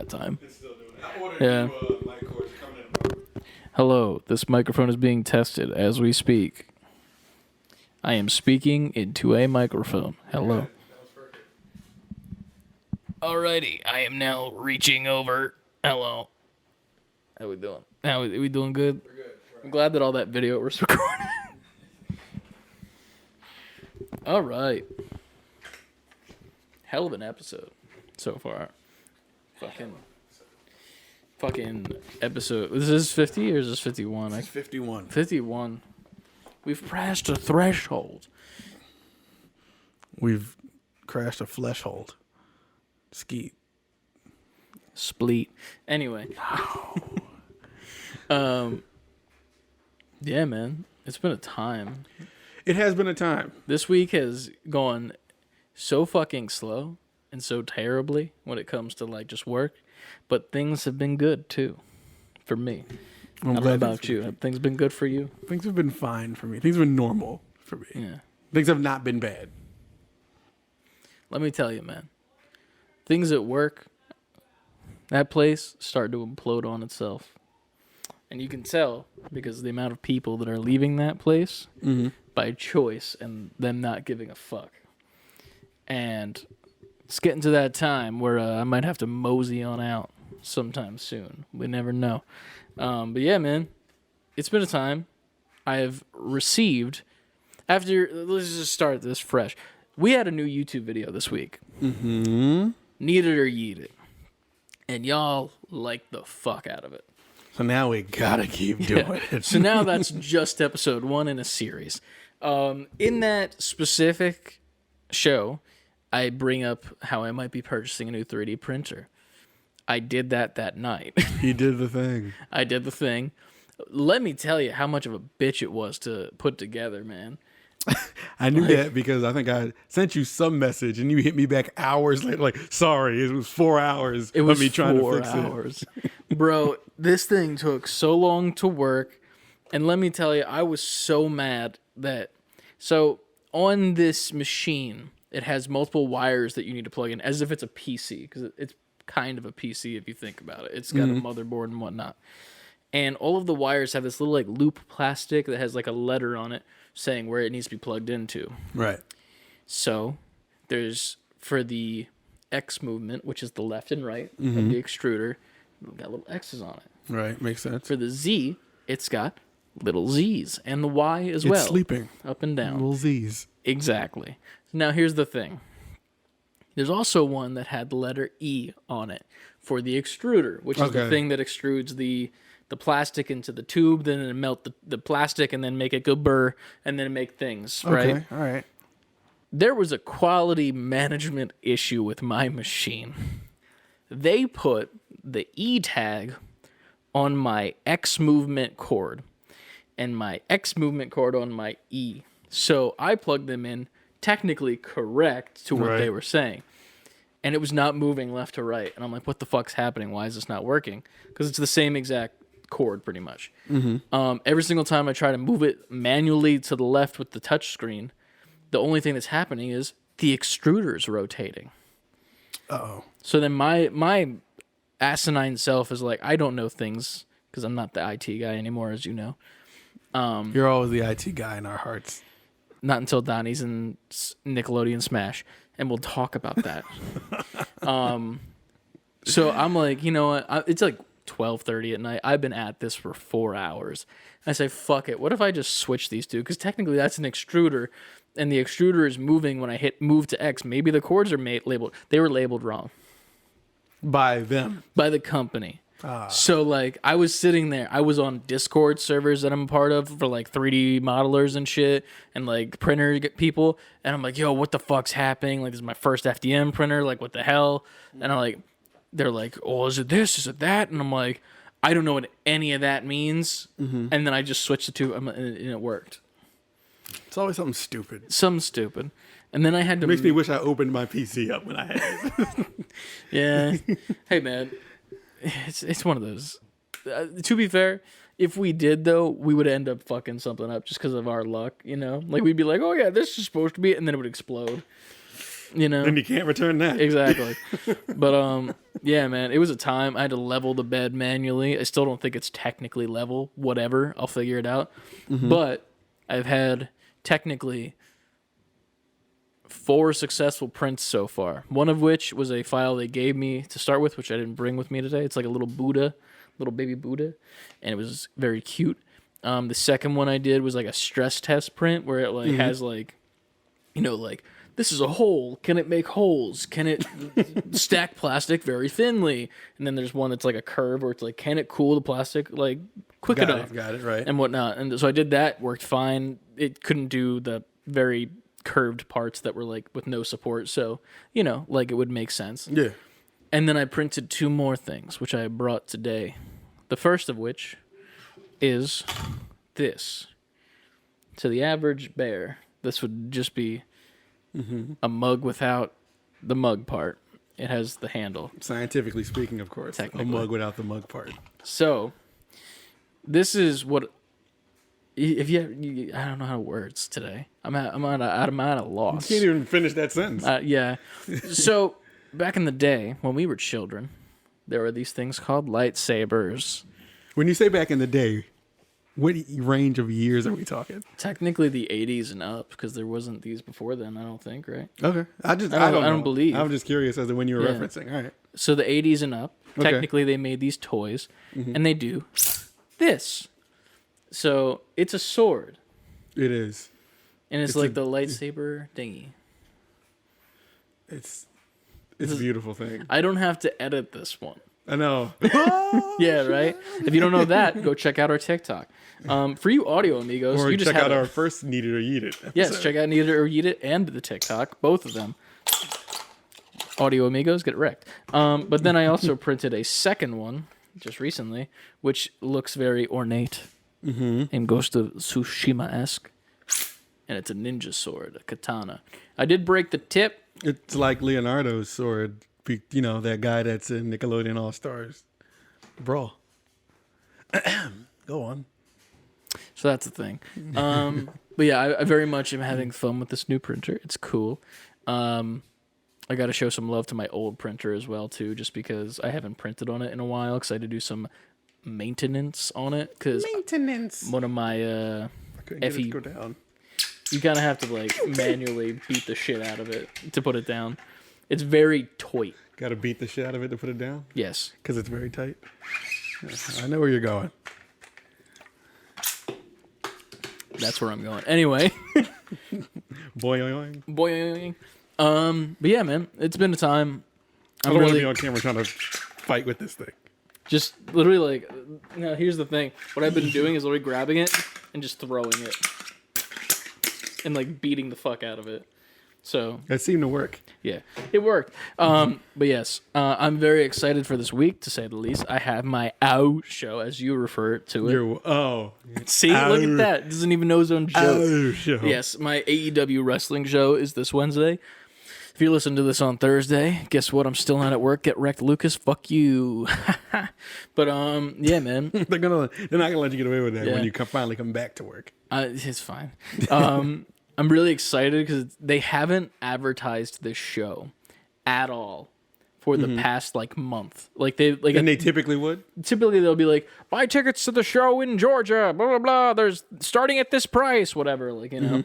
that time. It's still doing it. I ordered Yeah. new mic cords coming in. Hello, this microphone is being tested as we speak. I am speaking into a microphone. Hello. That was perfect. Alrighty, I am now reaching over. Hello. How we doing? How we doing good? We're good. I'm glad that all that video was recorded. All right. Hell of an episode so far. Fucking episode. This is 50 or is this 51? It's 51. 51. We've passed a threshold. We've crashed a flesh hold. Skeet. Spleet. Anyway. Yeah, man. It's been a time. It has been a time. This week has gone so fucking slow and so terribly when it comes to like just work, but things have been good too for me. I don't know about you. Have things been good for you? Things have been fine for me. Things have been normal for me. Yeah. Things have not been bad. Let me tell you, man. Things at work, that place started to implode on itself. And you can tell because of the amount of people that are leaving that place by choice and them not giving a fuck. And it's getting to that time where I might have to mosey on out sometime soon. We never know. But yeah, man, it's been a time. I have received, let's just start this fresh. We had a new YouTube video this week. Mm-hmm. Need it or yeet it. And y'all liked the fuck out of it. So now we gotta keep doing it. So now that's just episode 1 in a series. In that specific show, I bring up how I might be purchasing a new 3D printer. I did that night. He did the thing. I did the thing. Let me tell you how much of a bitch it was to put together, man. I knew that because I think I sent you some message and you hit me back hours later. Like, sorry, it was 4 hours It was of me trying to 4 fix hours. Bro, this thing took so long to work. And let me tell you, I was so mad that... So, on this machine, it has multiple wires that you need to plug in as if it's a PC. Because it's kind of a PC if you think about it. It's got a motherboard and whatnot. And all of the wires have this little like loop plastic that has like a letter on it saying where it needs to be plugged into. Right. So there's, for the X movement, which is the left and right of the extruder, got little X's on it. Right. Makes sense. For the Z, it's got little Z's. And the Y as well. It's sleeping. Up and down. Little Z's. Exactly. Now here's the thing. There's also one that had the letter E on it for the extruder, which is the thing that extrudes the plastic into the tube, then it melt the plastic and then make it go burr and then make things, right? Okay, all right. There was a quality management issue with my machine. They put the E tag on my X movement cord and my X movement cord on my E. So I plugged them in technically correct to what they were saying. And it was not moving left to right. And I'm like, what the fuck's happening? Why is this not working? Because it's the same exact cord pretty much. Every single time I try to move it manually to the left with the touch screen, the only thing that's happening is the extruder's rotating. Uh-oh. So then my asinine self is like, I don't know things because I'm not the IT guy anymore, as you know. You're always the IT guy in our hearts. Not until Donnie's in Nickelodeon Smash, and we'll talk about that. So I'm like, you know what? It's like 12:30 at night. I've been at this for 4 hours. I say, fuck it. What if I just switch these two? Because technically that's an extruder, and the extruder is moving when I hit move to X. Maybe the cords are labeled. They were labeled wrong. By them. By the company. So, like, I was sitting there. I was on Discord servers that I'm a part of for, like, 3D modelers and shit and, like, printer people. And I'm like, yo, what the fuck's happening? Like, this is my first FDM printer. Like, what the hell? And I'm like, they're like, oh, is it this? Is it that? And I'm like, I don't know what any of that means. And then I just switched the two, and it worked. It's always something stupid. Something stupid. And then I had to... It makes me wish I opened my PC up when I had it. Yeah. Hey, man. It's one of those. To be fair, if we did, though, we would end up fucking something up just because of our luck, you know? Like, we'd be like, oh, yeah, this is supposed to be... And then it would explode. You know? And you can't return that. Exactly. But yeah, man, it was a time. I had to level the bed manually. I still don't think it's technically level. Whatever, I'll figure it out. But I've had technically 4 successful prints so far. One of which was a file they gave me to start with, which I didn't bring with me today. It's like a little Buddha, little baby Buddha, and it was very cute. The second one I did was like a stress test print where it like has like, you know, like, this is a hole. Can it make holes? Can it stack plastic very thinly? And then there's one that's like a curve where it's like, can it cool the plastic like quick enough? Got it, right. And whatnot. And so I did that, worked fine. It couldn't do the very curved parts that were like with no support. So, you know, like it would make sense. Yeah. And then I printed 2 more things, which I brought today. The first of which is this. To the average bear, this would just be a mug without the mug part. It has the handle. Scientifically speaking, of course. A mug without the mug part. So, this is what... If you I don't know how to words today. I'm at a loss. You can't even finish that sentence. Yeah. So, back in the day, when we were children, there were these things called lightsabers. When you say back in the day, what range of years are we talking? Technically the 80s and up, because there wasn't these before then, I don't think, right? Okay. I don't believe. I'm just curious as to when you were referencing. All right. So the 80s and up, Okay. technically they made these toys, and they do this. So it's a sword. It is. And it's like the lightsaber dingy. It's a beautiful thing. I don't have to edit this one. I know. Yeah, right? If you don't know that, go check out our TikTok. For you audio amigos, Or you just check out have our first Need It or Eat It episode. Yes, check out Need It or Eat It and the TikTok, both of them. Audio amigos, get wrecked. But then I also printed a second one just recently, which looks very ornate and Ghost of Tsushima-esque. And it's a ninja sword, a katana. I did break the tip. It's like Leonardo's sword. You know, that guy that's in Nickelodeon All-Stars. Brawl. Go on. So that's the thing. But yeah, I very much am having fun with this new printer. It's cool. I got to show some love to my old printer as well, too, just because I haven't printed on it in a while because I had to do some maintenance on it. Maintenance. One of my I couldn't get it to go down. You kind of have to like manually beat the shit out of it to put it down. It's very tight. Got to beat the shit out of it to put it down? Yes. Because it's very tight? I know where you're going. That's where I'm going. Anyway. Boing. Boing. But yeah, man, it's been a time. I don't want to be on camera trying to fight with this thing. Just literally like, no, here's the thing. What I've been doing is literally grabbing it and just throwing it. And like beating the fuck out of it. So that seemed to work. Yeah, it worked. But yes, I'm very excited for this week, to say the least. I have my OW show, as you refer to it. See, look at that. Doesn't even know his own joke. OW show. Yes, my AEW wrestling show is this Wednesday. If you listen to this on Thursday, guess what? I'm still not at work. Get wrecked, Lucas. Fuck you. But yeah, man. They're not gonna let you get away with that when you finally come back to work. It's fine. I'm really excited because they haven't advertised this show at all for the past like month. Like they typically would. Typically they'll be like, buy tickets to the show in Georgia, blah blah blah. There's starting at this price, whatever. Like and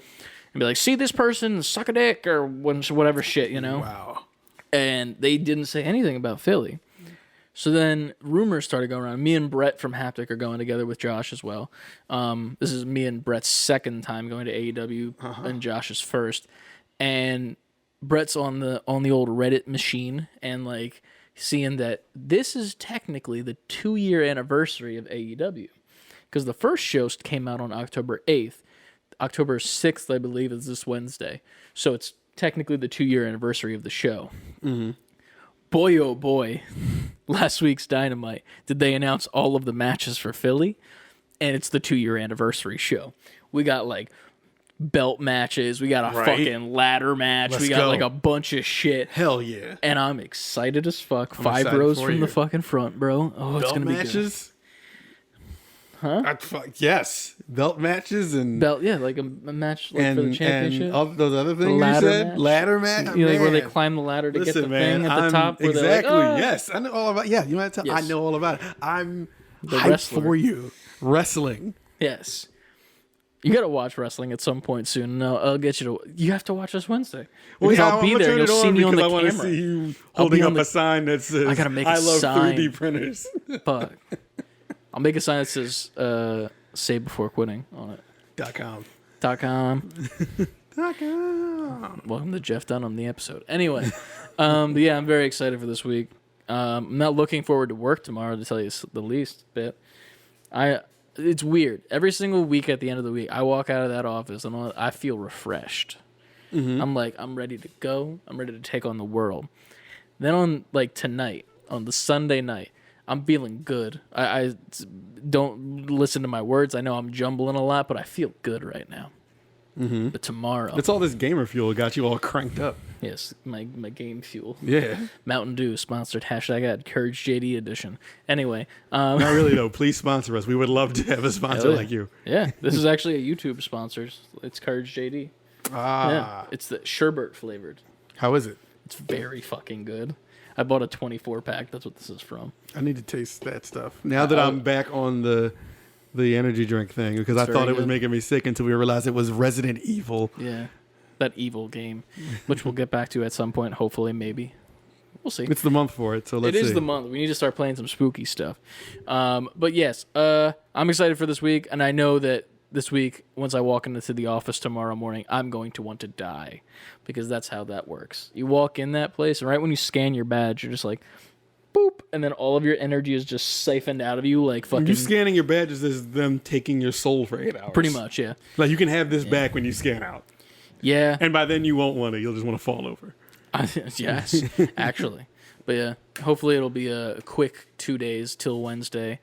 be like, see this person, suck a dick or whatever shit, Wow. And they didn't say anything about Philly. So then rumors started going around. Me and Brett from Haptic are going together with Josh as well. This is me and Brett's second time going to AEW and Josh's first. And Brett's on the old Reddit machine and like seeing that this is technically the 2-year anniversary of AEW. Because the first show came out on October 8th. October 6th, I believe, is this Wednesday. So it's technically the 2-year anniversary of the show. Boy, oh boy, last week's Dynamite, did they announce all of the matches for Philly? And it's the 2-year anniversary show. We got like belt matches. We got a fucking ladder match. We got like a bunch of shit. Hell yeah. And I'm excited as fuck. 5 rows from the fucking front, bro. Oh, it's going to be matches? good. Huh? Yes. belt matches and Belt, yeah, like a match like for the championship. and all those other things you said. Ladder match. You know, like where they climb the ladder to get the thing at the top. Where Exactly. they're like, Yes, I know all about. Yeah, you might tell. I Yes. know all about it. I'm The hyped wrestler. for you. Wrestling. Yes. You got to watch wrestling at some point soon. No, I'll get you to. You have to watch this Wednesday. Well, Because yeah, I'll be I'm gonna there. turn You'll it see on me on the because I want to camera. see you I'll holding be up on the- a sign that says, I gotta make a I love sign. 3D printers. Fuck. I'll make a sign that says "Save before quitting" on it. .com. .com. .com. Welcome to Jeff Dunham, the episode. Anyway, but yeah, I'm very excited for this week. I'm not looking forward to work tomorrow, to tell you the least bit. It's weird. Every single week at the end of the week, I walk out of that office and I feel refreshed. Mm-hmm. I'm like, I'm ready to go. I'm ready to take on the world. Then on like tonight, on the Sunday night, I'm feeling good. I don't listen to my words. I know I'm jumbling a lot, but I feel good right now. Mm-hmm. But tomorrow, It's all this gamer fuel got you all cranked up. yes, my game fuel. Yeah. Mountain Dew sponsored #ad Courage JD edition. Anyway, Not really though. Please sponsor us. We would love to have a sponsor Hell yeah. like you. yeah, this is actually a YouTube sponsor. It's Courage JD. Yeah, it's the sherbet flavored. How is it? It's very fucking good. I bought a 24 pack. That's what this is from. I need to taste that stuff. Now that I'm back on the energy drink thing, because I It's thought very it was good. making me sick until we realized it was Resident Evil. Yeah, that evil game, which we'll get back to at some point. Hopefully, maybe we'll see. It's the month for it, so let's It is see. the month. We need to start playing some spooky stuff. But yes, I'm excited for this week, and I know that this week, once I walk into the office tomorrow morning, I'm going to want to die, because that's how that works. You walk in that place, and right when you scan your badge, you're just like, boop, and then all of your energy is just siphoned out of you like When fucking. you scanning your badges is them taking your soul for 8 hours. Pretty much, yeah. Like you can have this back when you scan out. Yeah. And by then you won't want it. You'll just want to fall over. Yes, actually. But yeah, hopefully it'll be a quick 2 days till Wednesday.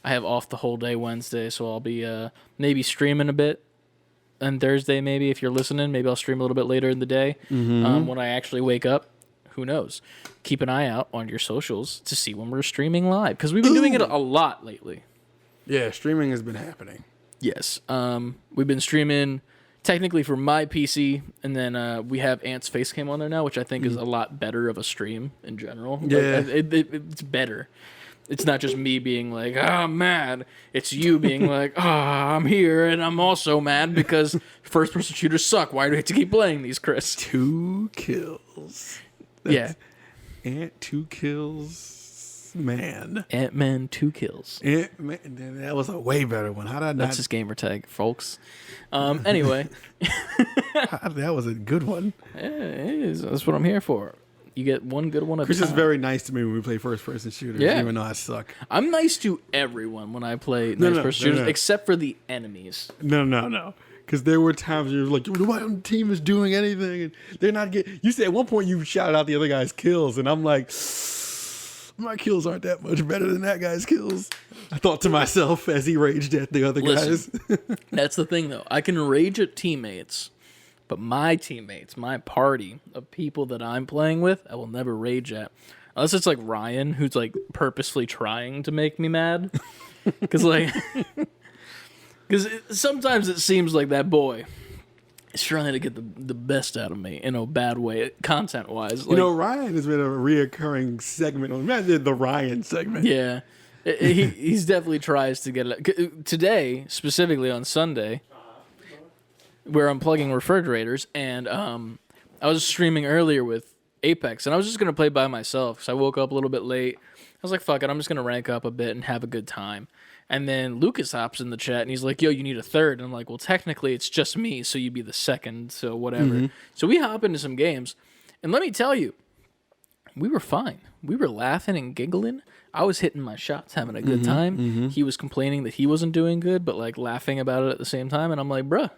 I have off the whole day Wednesday, so I'll be maybe streaming a bit. And Thursday, maybe, if you're listening, maybe I'll stream a little bit later in the day when I actually wake up. Who knows? Keep an eye out on your socials to see when we're streaming live, because we've been doing it a lot lately. Yeah, streaming has been happening. Yes. We've been streaming technically for my PC, and then we have Ant's Facecam on there now, which I think is a lot better of a stream in general. Yeah. Like, it's better. It's not just me being like, I'm mad. It's you being like, I'm here, and I'm also mad because first-person shooters suck. Why do we have to keep playing these, Chris? 2 kills. Yeah. Ant 2 kills. Man. Ant-Man 2 kills. Ant-Man. That was a way better one. How did I not? That's his gamer tag, folks. Anyway. That was a good one. Yeah, it is. That's what I'm here for. You get one good one at a Chris time. is very nice to me when we play first-person shooters, Yeah. even though I suck. I'm nice to everyone when I play No, nice person shooters, no. except for the enemies. No. Because there were times where you were like, nobody on the team is doing anything. And they're not getting... You said at one point you shouted out the other guy's kills. And I'm like, my kills aren't that much better than that guy's kills. I thought to myself as he raged at the other guys. That's the thing, though. I can rage at teammates, but my teammates, my party of people that I'm playing with, I will never rage at. Unless it's like Ryan, who's like purposefully trying to make me mad. Because sometimes it seems like that boy is trying to get the best out of me in a bad way, content-wise. Like, Ryan has been a reoccurring segment. Imagine the Ryan segment. yeah. He's definitely tries to get it. Today, specifically on Sunday, we're unplugging refrigerators, and I was streaming earlier with Apex, and I was just going to play by myself because I woke up a little bit late. I was like, fuck it, I'm just going to rank up a bit and have a good time. And then Lucas hops in the chat, and he's like, yo, you need a third. And I'm like, well, technically, it's just me, so you'd be the second, so whatever. So we hop into some games, and let me tell you, we were fine. We were laughing and giggling. I was hitting my shots, having a good time. He was complaining that he wasn't doing good, but like laughing about it at the same time. And I'm like, bruh,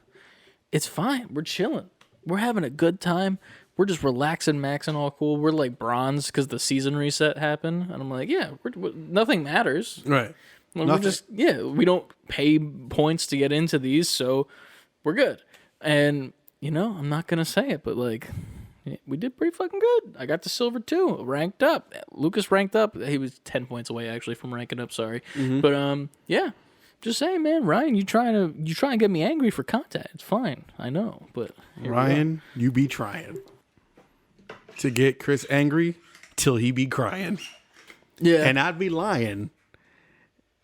it's fine. We're chilling. We're having a good time. We're just relaxing, maxing, all cool. We're like bronze because the season reset happened. And I'm like, yeah, nothing matters. Right. We're just, we don't pay points to get into these, so we're good. And, I'm not going to say it, but like, we did pretty fucking good. I got to silver 2, ranked up. Lucas ranked up. He was 10 points away, actually, from ranking up, sorry. But, Just saying, man, Ryan, you try and get me angry for content. It's fine. I know, but Ryan, you be trying to get Chris angry till he be crying. Yeah. And I'd be lying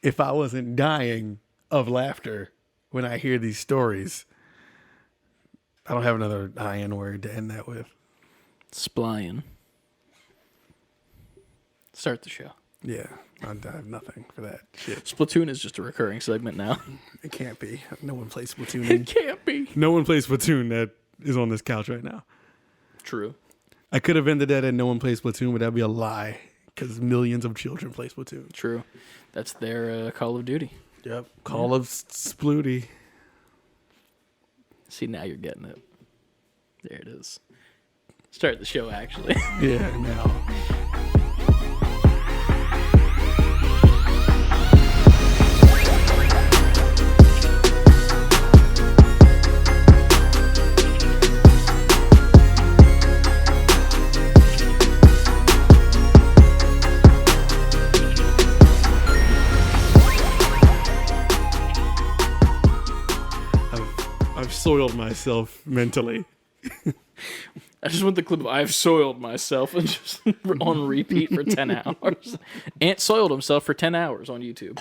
if I wasn't dying of laughter when I hear these stories. I don't have another IN word to end that with. Splyin'. Start the show. Yeah, I have nothing for that shit. Splatoon is just a recurring segment now. It can't be. No one plays Splatoon. It can't be. No one plays Splatoon that is on this couch right now. True. I could have ended that and no one plays Splatoon, but that'd be a lie because millions of children play Splatoon. True. That's their Call of Duty. Yep. Call of Splooty. See, now you're getting it. There it is. Start the show, actually. Yeah, now. I've soiled myself mentally. I just want the clip of I've soiled myself and just on repeat for 10 hours. Ant soiled himself for 10 hours on YouTube.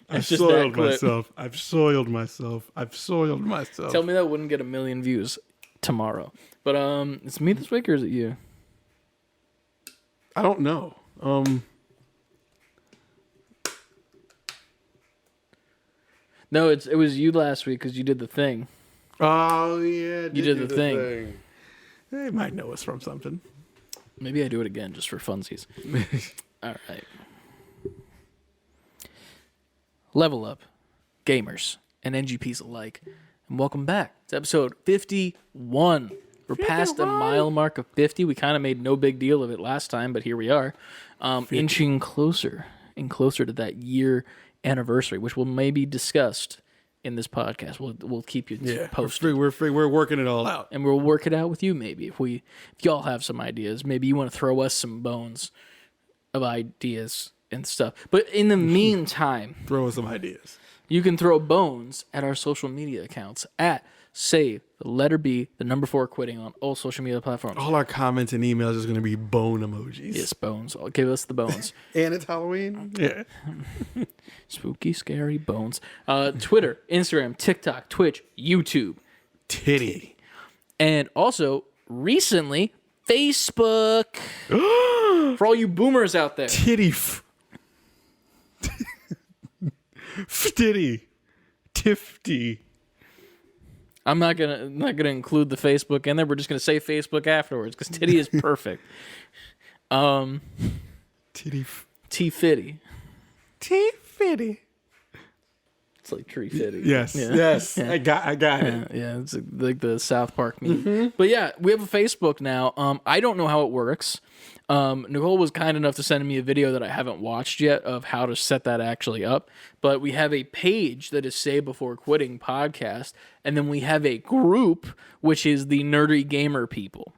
I've soiled myself. I've soiled myself. I've soiled myself. Tell me that wouldn't get 1 million views tomorrow. But it's me this week or is it you? I don't know. No, it was you last week because you did the thing. Oh, yeah. You did the thing. They might know us from something. Maybe I do it again just for funsies. All right. Level up, gamers and NGPs alike, and welcome back to episode 51. We're past the mile mark of 50. We kind of made no big deal of it last time, but here we are, inching closer and closer to that year anniversary, which will maybe discussed in this podcast. We'll keep you posted. We're working it all out, and we'll work it out with you. Maybe if y'all have some ideas, maybe you want to throw us some bones of ideas and stuff. But in the meantime, throw us some ideas. You can throw bones at our social media accounts at save the letter B, the number 4 quitting on all social media platforms. All our comments and emails is going to be bone emojis. Yes, bones. Give us the bones. And it's Halloween. Yeah. Spooky, scary bones. Twitter, Instagram, TikTok, Twitch, YouTube. Titty. And also, recently, Facebook. For all you boomers out there. Titty. Titty. Tifty. I'm not gonna include the Facebook in there. We're just gonna say Facebook afterwards because titty is perfect. Titty. T-fitty. T-fitty. It's like tree fitty. Yes. Yeah. Yes. Yeah. I got it. Yeah, it's like the South Park meme. But yeah, we have a Facebook now. I don't know how it works. Nicole was kind enough to send me a video that I haven't watched yet of how to set that actually up. But we have a page that is Say Before Quitting podcast, and then we have a group which is the Nerdy Gamer People.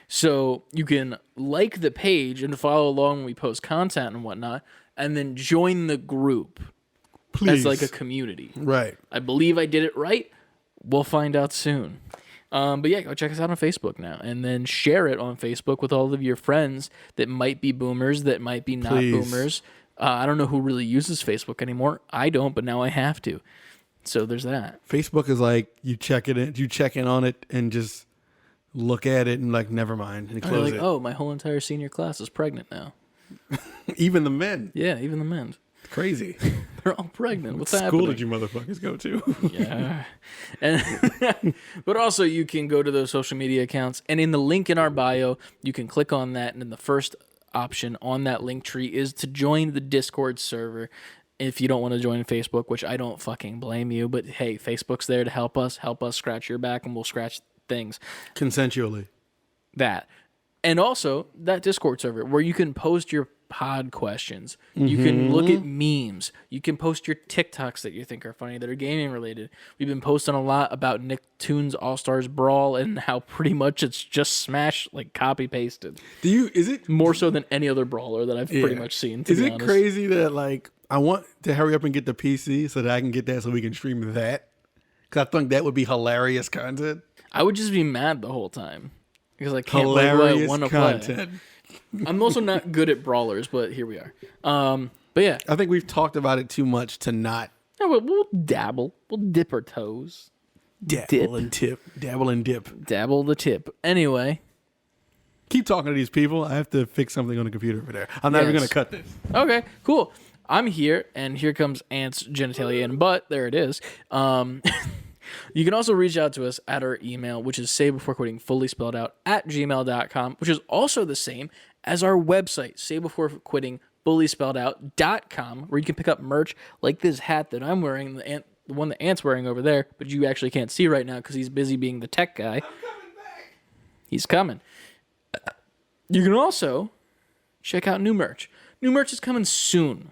So you can like the page and follow along when we post content and whatnot, and then join the group. Please. As like a community. Right. I believe I did it right. We'll find out soon. But yeah, go check us out on Facebook now. And then share it on Facebook with all of your friends that might be boomers, that might be not boomers. I don't know who really uses Facebook anymore. I don't, but now I have to. So there's that. Facebook is like you check in on it and just look at it and like never mind and close it. Oh, my whole entire senior class is pregnant now. Even the men. Yeah, even the men. Crazy. They're all pregnant. What's what happening? school did you motherfuckers go to? Yeah. And but also you can go to those social media accounts, and in the link in our bio, you can click on that, and then the first option on that link tree is to join the Discord server. If you don't want to join Facebook, which I don't fucking blame you, but hey, Facebook's there to help us scratch your back, and we'll scratch things. Consensually. That. And also that Discord server where you can post your pod questions. You can look at memes. You can post your TikToks that you think are funny that are gaming related. We've been posting a lot about Nicktoons All-Stars Brawl and how pretty much it's just Smash, like copy pasted. Is it more so than any other brawler that I've pretty much seen? Is it crazy that like I want to hurry up and get the PC so that I can get that so we can stream that. Because I think that would be hilarious content. I would just be mad the whole time because I can't play what I want to play. I'm also not good at brawlers, but here we are. But yeah, I think we've talked about it too much to not. Yeah, we'll dabble. We'll dip our toes. Dabble and tip. Dabble and dip. Dabble the tip. Anyway. Keep talking to these people. I have to fix something on the computer over there. I'm not even going to cut this. Okay, cool. I'm here, and here comes Ant's genitalia and butt. There it is. You can also reach out to us at our email, which is saybeforequitting, fully spelled out, @gmail.com, which is also the same as our website, saybeforequitting, fully spelled out.com, where you can pick up merch like this hat that I'm wearing, the one that Ant's wearing over there, but you actually can't see right now because he's busy being the tech guy. I'm coming back. He's coming. You can also check out new merch. New merch is coming soon.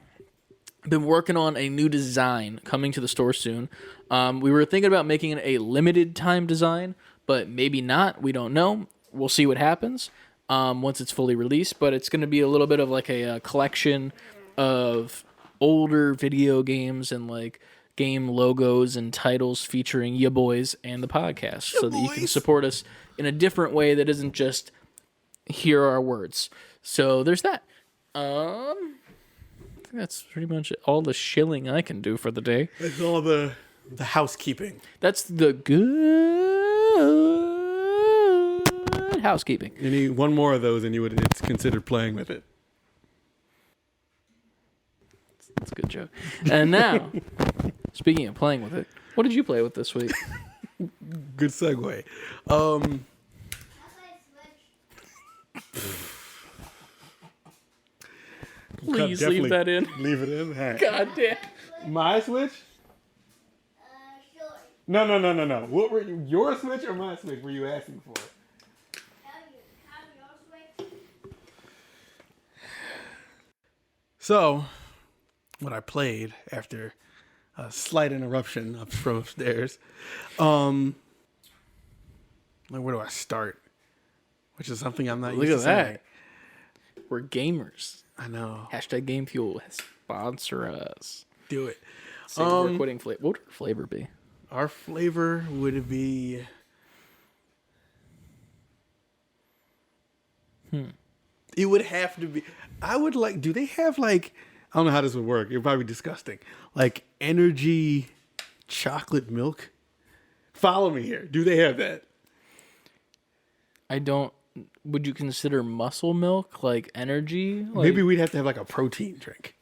I've been working on a new design coming to the store soon. We were thinking about making it a limited time design, but maybe not. We don't know. We'll see what happens once it's fully released. But it's going to be a little bit of like a collection of older video games and like game logos and titles featuring ya boys and the podcast, so that you can support us in a different way that isn't just hear our words. So there's that. I think that's pretty much all the shilling I can do for the day. That's all the housekeeping. That's the good housekeeping. You need one more of those and you would consider playing with it. That's a good joke. And now, speaking of playing with it, what did you play with this week? Good segue. Please leave that in. Leave it in. Hey. God damn. My Switch? Sure. No. What were you? Your Switch or my Switch were you asking for? Have your Switch? So, what I played after a slight interruption up from upstairs, where do I start? Which is something I'm not used to saying. We're gamers. I know. Hashtag Game Fuel. Sponsor us. Do it. So we're quitting flavor. What would our flavor be? Our flavor would be... It would have to be... I would like... Do they have like... I don't know how this would work. It would probably be disgusting. Like energy chocolate milk? Follow me here. Do they have that? I don't... Would you consider muscle milk like energy? Like, Maybe we'd have to have like a protein drink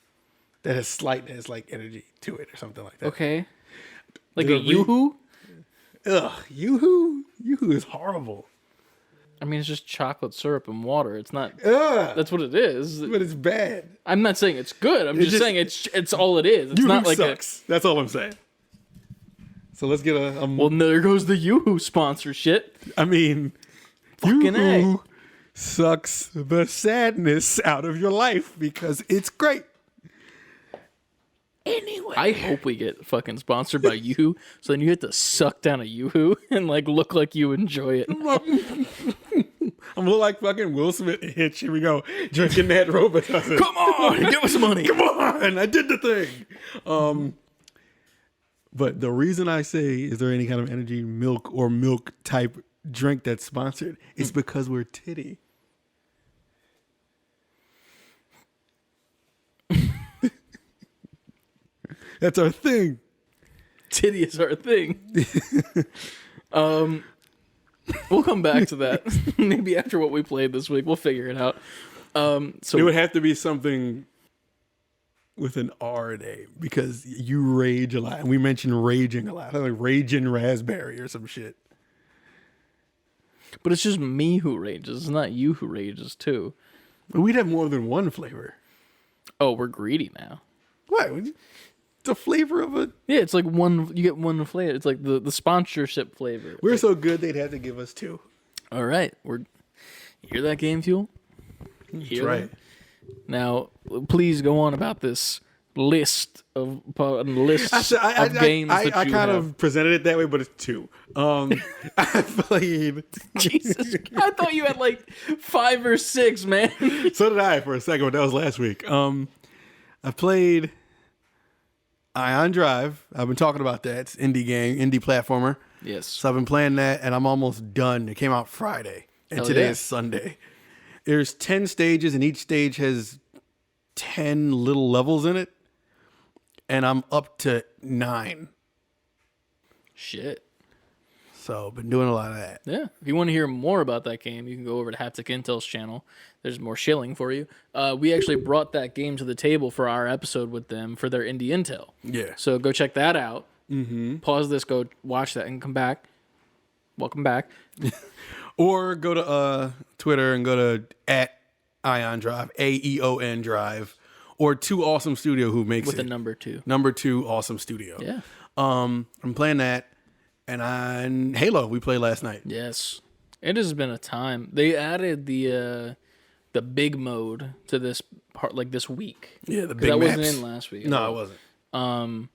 that has like energy to it or something like that. okay. Like a Yoo-hoo? Ugh, Yoo-hoo? Yoo-hoo is horrible. I mean, it's just chocolate syrup and water. It's not... Ugh, That's what it is. but it's bad. I'm not saying it's good. I'm just saying it's all it is. It's Yoo-hoo not like sucks. That's all I'm saying. So let's get a Well, there goes the Yoo-hoo sponsorship. I mean, Fucking A. Yoo-hoo sucks the sadness out of your life because it's great. Anyway, I hope we get fucking sponsored by Yoo-hoo, so then you have to suck down a Yoo-hoo and like look like you enjoy it. I'm gonna look like fucking Will Smith in Hitch. Here we go, drinking that Robitussin. Come on, give us money. Come on, I did the thing. But the reason I say, is there any kind of energy milk or milk type drink that's sponsored? It's because we're titty. That's our thing. Titty is our thing. We'll come back to that. Maybe after what we played this week, we'll figure it out. So It would have to be something with an R name because you rage a lot. And we mentioned raging a lot. Like raging raspberry or some shit. But it's just me who rages. It's not you who rages too. But we'd have more than one flavor. Oh, we're greedy now. What? The flavor of a... Yeah, it's like one. You get one flavor. It's like the sponsorship flavor. We're so good they'd have to give us two. All right, you hear that, Game Fuel? That's right. Now, please go on about this list of games that I you kind have. of presented it that way, but it's two. I played... Jesus, I thought you had like 5 or 6, man. So did I for a second, but that was last week. I played Aeon Drive. I've been talking about that. It's indie game, indie platformer. Yes. So I've been playing that, and I'm almost done. It came out Friday, and Hell today yeah. is Sunday. There's 10 stages, and each stage has 10 little levels in it, and I'm up to 9. Shit. So been doing a lot of that. Yeah. If you want to hear more about that game, you can go over to Haptic Intel's channel. There's more shilling for you. We actually brought that game to the table for our episode with them for their Indie Intel. Yeah. So go check that out. Mm-hmm. Pause this, go watch that, and come back. Welcome back. Or go to Twitter and go to @Aeon Drive, AEON Drive, or Two Awesome Studio, who makes With it. the number 2. Number 2 Awesome Studio. Yeah. I'm playing that, and on Halo we played last night. Yes. It has been a time. They added the big mode to this part, like this week. Yeah, the 'Cause big that maps. wasn't in last week. No, it wasn't.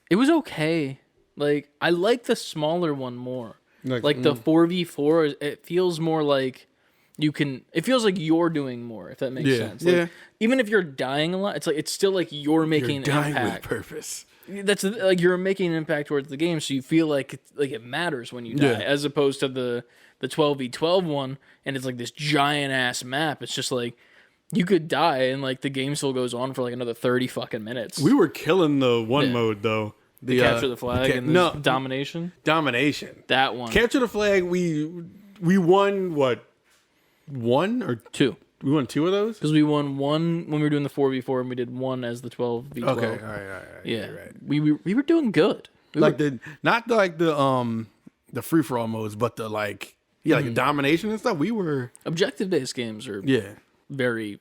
It was okay. Like, I like the smaller one more. Like, The 4v4, it feels more like it feels like you're doing more, if that makes sense. Like, yeah. even if you're dying a lot, it's still like you're making You're dying an impact. with purpose. That's like you're making an impact towards the game, so you feel like it matters when you die, Yeah. as opposed to the 12v12 one, and it's like this giant ass map. It's just like you could die, and like the game still goes on for like another 30 fucking minutes. We were killing the one Yeah. mode though. The capture the flag and the no domination. domination. That one. Capture the flag. We won what? 1 or 2. we won 2 of those. Because we won 1 when we were doing the 4v4, and we did 1 as the 12v12. Okay, all right. Yeah, You're right. we were doing good. Like not like the free for all modes, but the like the domination and stuff. We were Objective based games are very,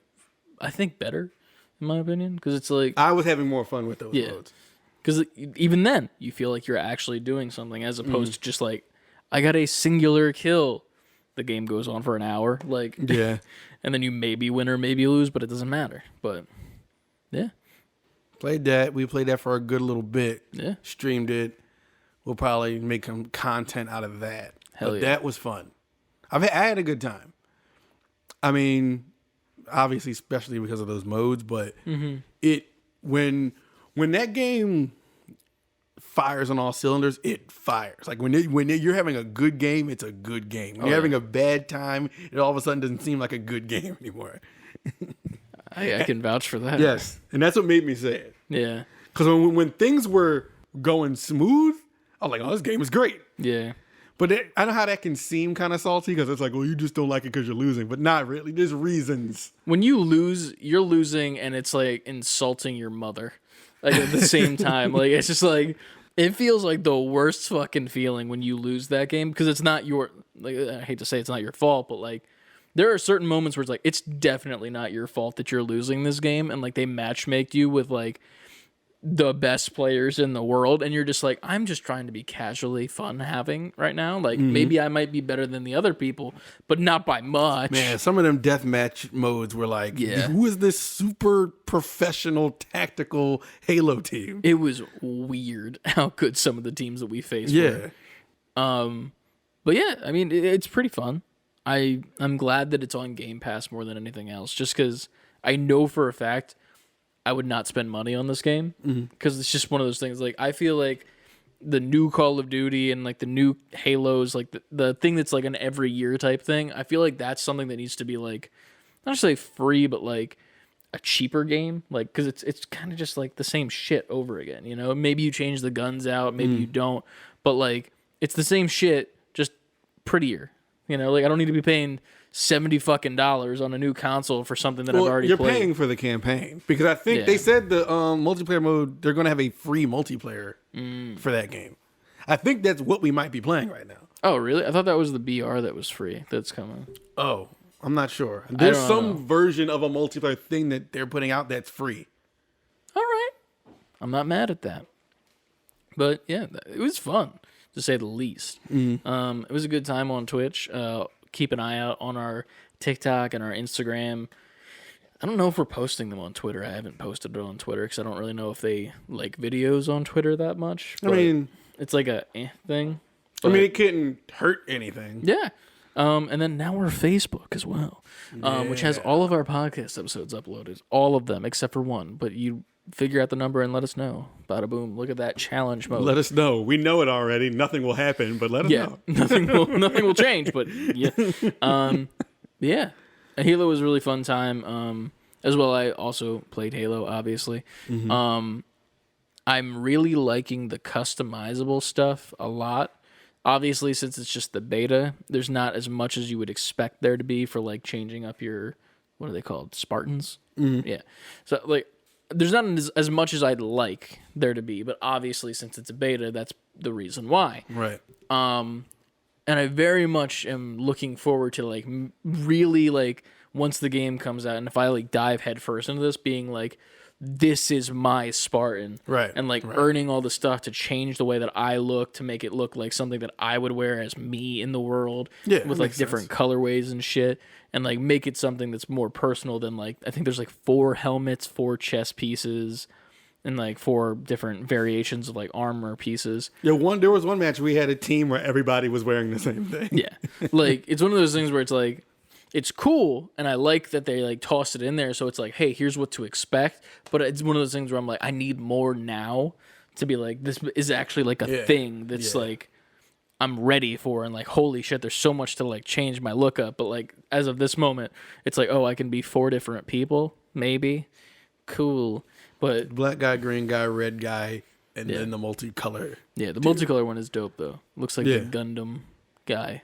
I think, better in my opinion, because it's like I was having more fun with those modes. because even then you feel like you're actually doing something as opposed to just like I got a singular kill. The game goes on for an hour, like Yeah. and then you maybe win or maybe lose, but it doesn't matter. But yeah, Played that. We played that for a good little bit. Yeah. Streamed it. We'll probably make some content out of that. Hell But yeah. that was fun. I had a good time. I mean, obviously, especially because of those modes, but it when that game fires on all cylinders, it fires. Like when you're having a good game, it's a good game. When you're having a bad time, it all of a sudden doesn't seem like a good game anymore. I can vouch for that. Yes, and that's what made me say it. Yeah. Because when things were going smooth, I was like, "Oh, this game is great." Yeah. But I know how that can seem kind of salty because it's like, "Well, you just don't like it because you're losing," but not really. There's reasons. When you lose, you're losing, and it's like insulting your mother, like at the same time. Like it's just like it feels like the worst fucking feeling when you lose that game because it's not your. Like I hate to say it's not your fault, but like there are certain moments where it's like it's definitely not your fault that you're losing this game, and like they matchmake you with like the best players in the world, and you're just like, I'm just trying to be casually fun having right now. Like maybe I might be better than the other people, but not by much. Man, some of them deathmatch modes were like, Yeah. "Who is this super professional tactical Halo team?" It was weird how good some of the teams that we faced Yeah, were. But yeah, I mean, it's pretty fun. I'm glad that it's on Game Pass more than anything else, just because I know for a fact I would not spend money on this game because it's just one of those things. Like I feel like the new Call of Duty and like the new Halos, like the thing that's like an every year type thing. I feel like that's something that needs to be like not just like free, but like a cheaper game. Like because it's kind of just like the same shit over again. You know, maybe you change the guns out, maybe you don't, but like it's the same shit, just prettier. You know, like I don't need to be paying $70 fucking on a new console for something that I've already you're played. paying for the campaign because I think they said the multiplayer mode they're going to have a free multiplayer for that game. I think that's what we might be playing right now. Oh, really? I thought that was the BR that was free that's coming. Oh, I'm not sure. There's don't some know. version of a multiplayer thing that they're putting out that's free. All right. I'm not mad at that. But yeah, it was fun to say the least. It was a good time on Twitch. Keep an eye out on our TikTok and our Instagram. I don't know if we're posting them on Twitter. I haven't posted it on Twitter because I don't really know if they like videos on Twitter that much. I mean, it's like a thing. it couldn't hurt anything. Yeah. And then now we're Facebook as well, which has all of our podcast episodes uploaded, all of them except for one. But you figure out the number and let us know. Bada boom! Look at that challenge mode. Let us know. We know it already. Nothing will happen, but let us know. nothing will change. But yeah, Halo was a really fun time. As well, I also played Halo, obviously. I'm really liking the customizable stuff a lot. Obviously, since it's just the beta, there's not as much as you would expect there to be for like changing up your, what are they called? Spartans? Yeah. So like, there's not as much as I'd like there to be, but obviously since it's a beta, that's the reason why. Right. And I very much am looking forward to like really like once the game comes out and if I like dive headfirst into this being like, this is my Spartan. Right. And like earning all the stuff to change the way that I look to make it look like something that I would wear as me in the world. Yeah. With like different colorways and shit. And like make it something that's more personal than like, I think there's like 4 helmets, 4 chest pieces, and like 4 different variations of like armor pieces. Yeah, there was one match we had a team where everybody was wearing the same thing. Yeah. Like it's one of those things where it's like, it's cool, and I like that they like tossed it in there. So it's like, hey, here's what to expect. But it's one of those things where I'm like, I need more now to be like, this is actually like a thing that's like I'm ready for, and like, holy shit, there's so much to like change my look up. But like as of this moment, it's like, oh, I can be 4 different people, maybe. Cool, but black guy, green guy, red guy, and then the multicolor. Yeah, the multicolor one is dope though. Looks like the Gundam guy.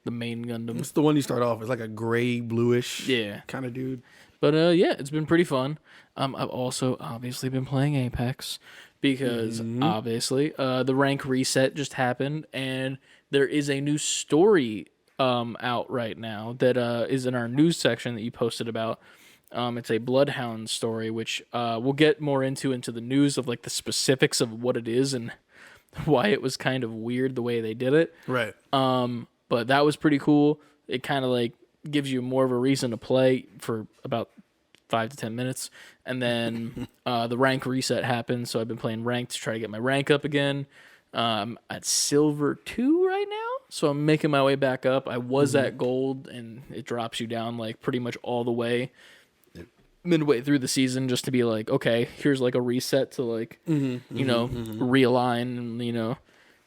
The main Gundam. It's the one you start off. It's like a gray, bluish kind of dude. But yeah, it's been pretty fun. I've also obviously been playing Apex because obviously the rank reset just happened and there is a new story out right now that is in our news section that you posted about. It's a Bloodhound story, which we'll get more into the news of like the specifics of what it is and why it was kind of weird the way they did it. Right. But that was pretty cool. It kind of like gives you more of a reason to play for about 5 to 10 minutes. And then the rank reset happened. So I've been playing ranked to try to get my rank up again. At silver 2 right now. So I'm making my way back up. I was at gold and it drops you down like pretty much all the way midway through the season just to be like, okay, here's like a reset to like, realign and,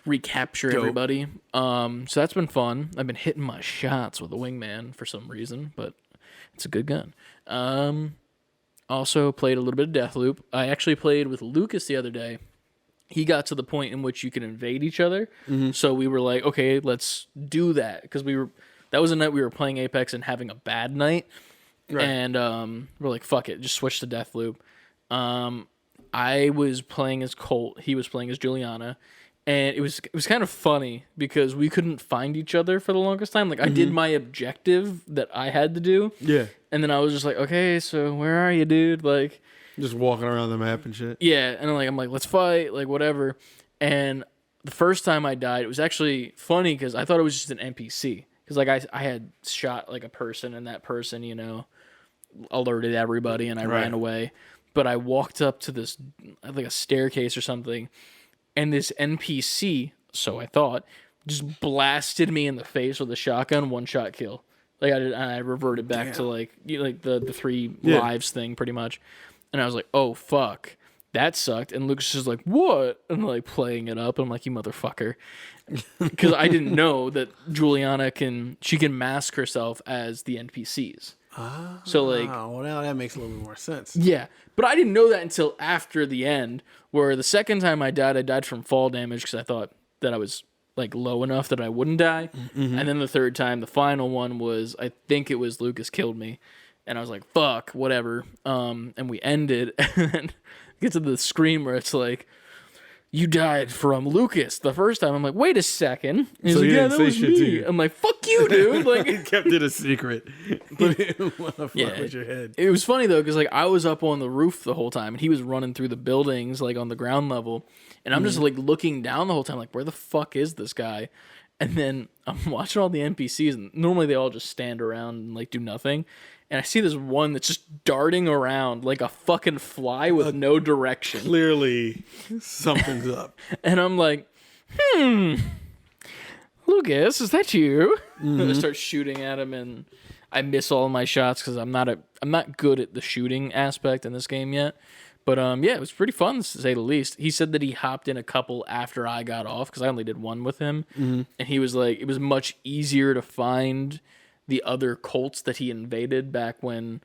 recapture everybody. So that's been fun. I've been hitting my shots with a wingman for some reason, but it's a good gun. Also played a little bit of Deathloop. I actually played with Lucas the other day. He got to the point in which you can invade each other. So we were like, okay, let's do that. Because that was a night we were playing Apex and having a bad night. Right. And we're like, fuck it, just switch to Deathloop. I was playing as Colt. He was playing as Juliana. And it was kind of funny because we couldn't find each other for the longest time. Like I did my objective that I had to do. Yeah. And then I was just like, okay, so where are you, dude? Like just walking around the map and shit. Yeah. And I'm like, let's fight, like whatever. And the first time I died, it was actually funny because I thought it was just an NPC. Because like I had shot like a person and that person, alerted everybody and I ran away. But I walked up to this like a staircase or something. And this NPC, so I thought, just blasted me in the face with a shotgun, 1-shot kill. Like I reverted back to like the 3 lives thing pretty much. And I was like, oh fuck, that sucked. And Lucas is like, what? And like playing it up. I'm like, you motherfucker. Because I didn't know that Juliana can mask herself as the NPCs. So like, well now that makes a little bit more sense. Yeah, but I didn't know that until after the end, where the second time I died from fall damage because I thought that I was like low enough that I wouldn't die, and then the third time, the final one was I think it was Lucas killed me, and I was like fuck whatever, and we ended, and then get to the screen where it's like, you died from Lucas the first time. I'm like, wait a second. And he's so like, yeah, that was me. I'm like, fuck you, dude. Like, he kept it a secret. What the fuck was your head? It was funny though, because like I was up on the roof the whole time, and he was running through the buildings like on the ground level, and I'm just like looking down the whole time, like, where the fuck is this guy? And then I'm watching all the NPCs, and normally they all just stand around and like do nothing. And I see this one that's just darting around like a fucking fly with no direction. Clearly, something's up. And I'm like, Lucas, is that you? I start shooting at him, and I miss all my shots because I'm not good at the shooting aspect in this game yet. But yeah, it was pretty fun to say the least. He said that he hopped in a couple after I got off because I only did one with him, and he was like, it was much easier to find the other cults that he invaded back when,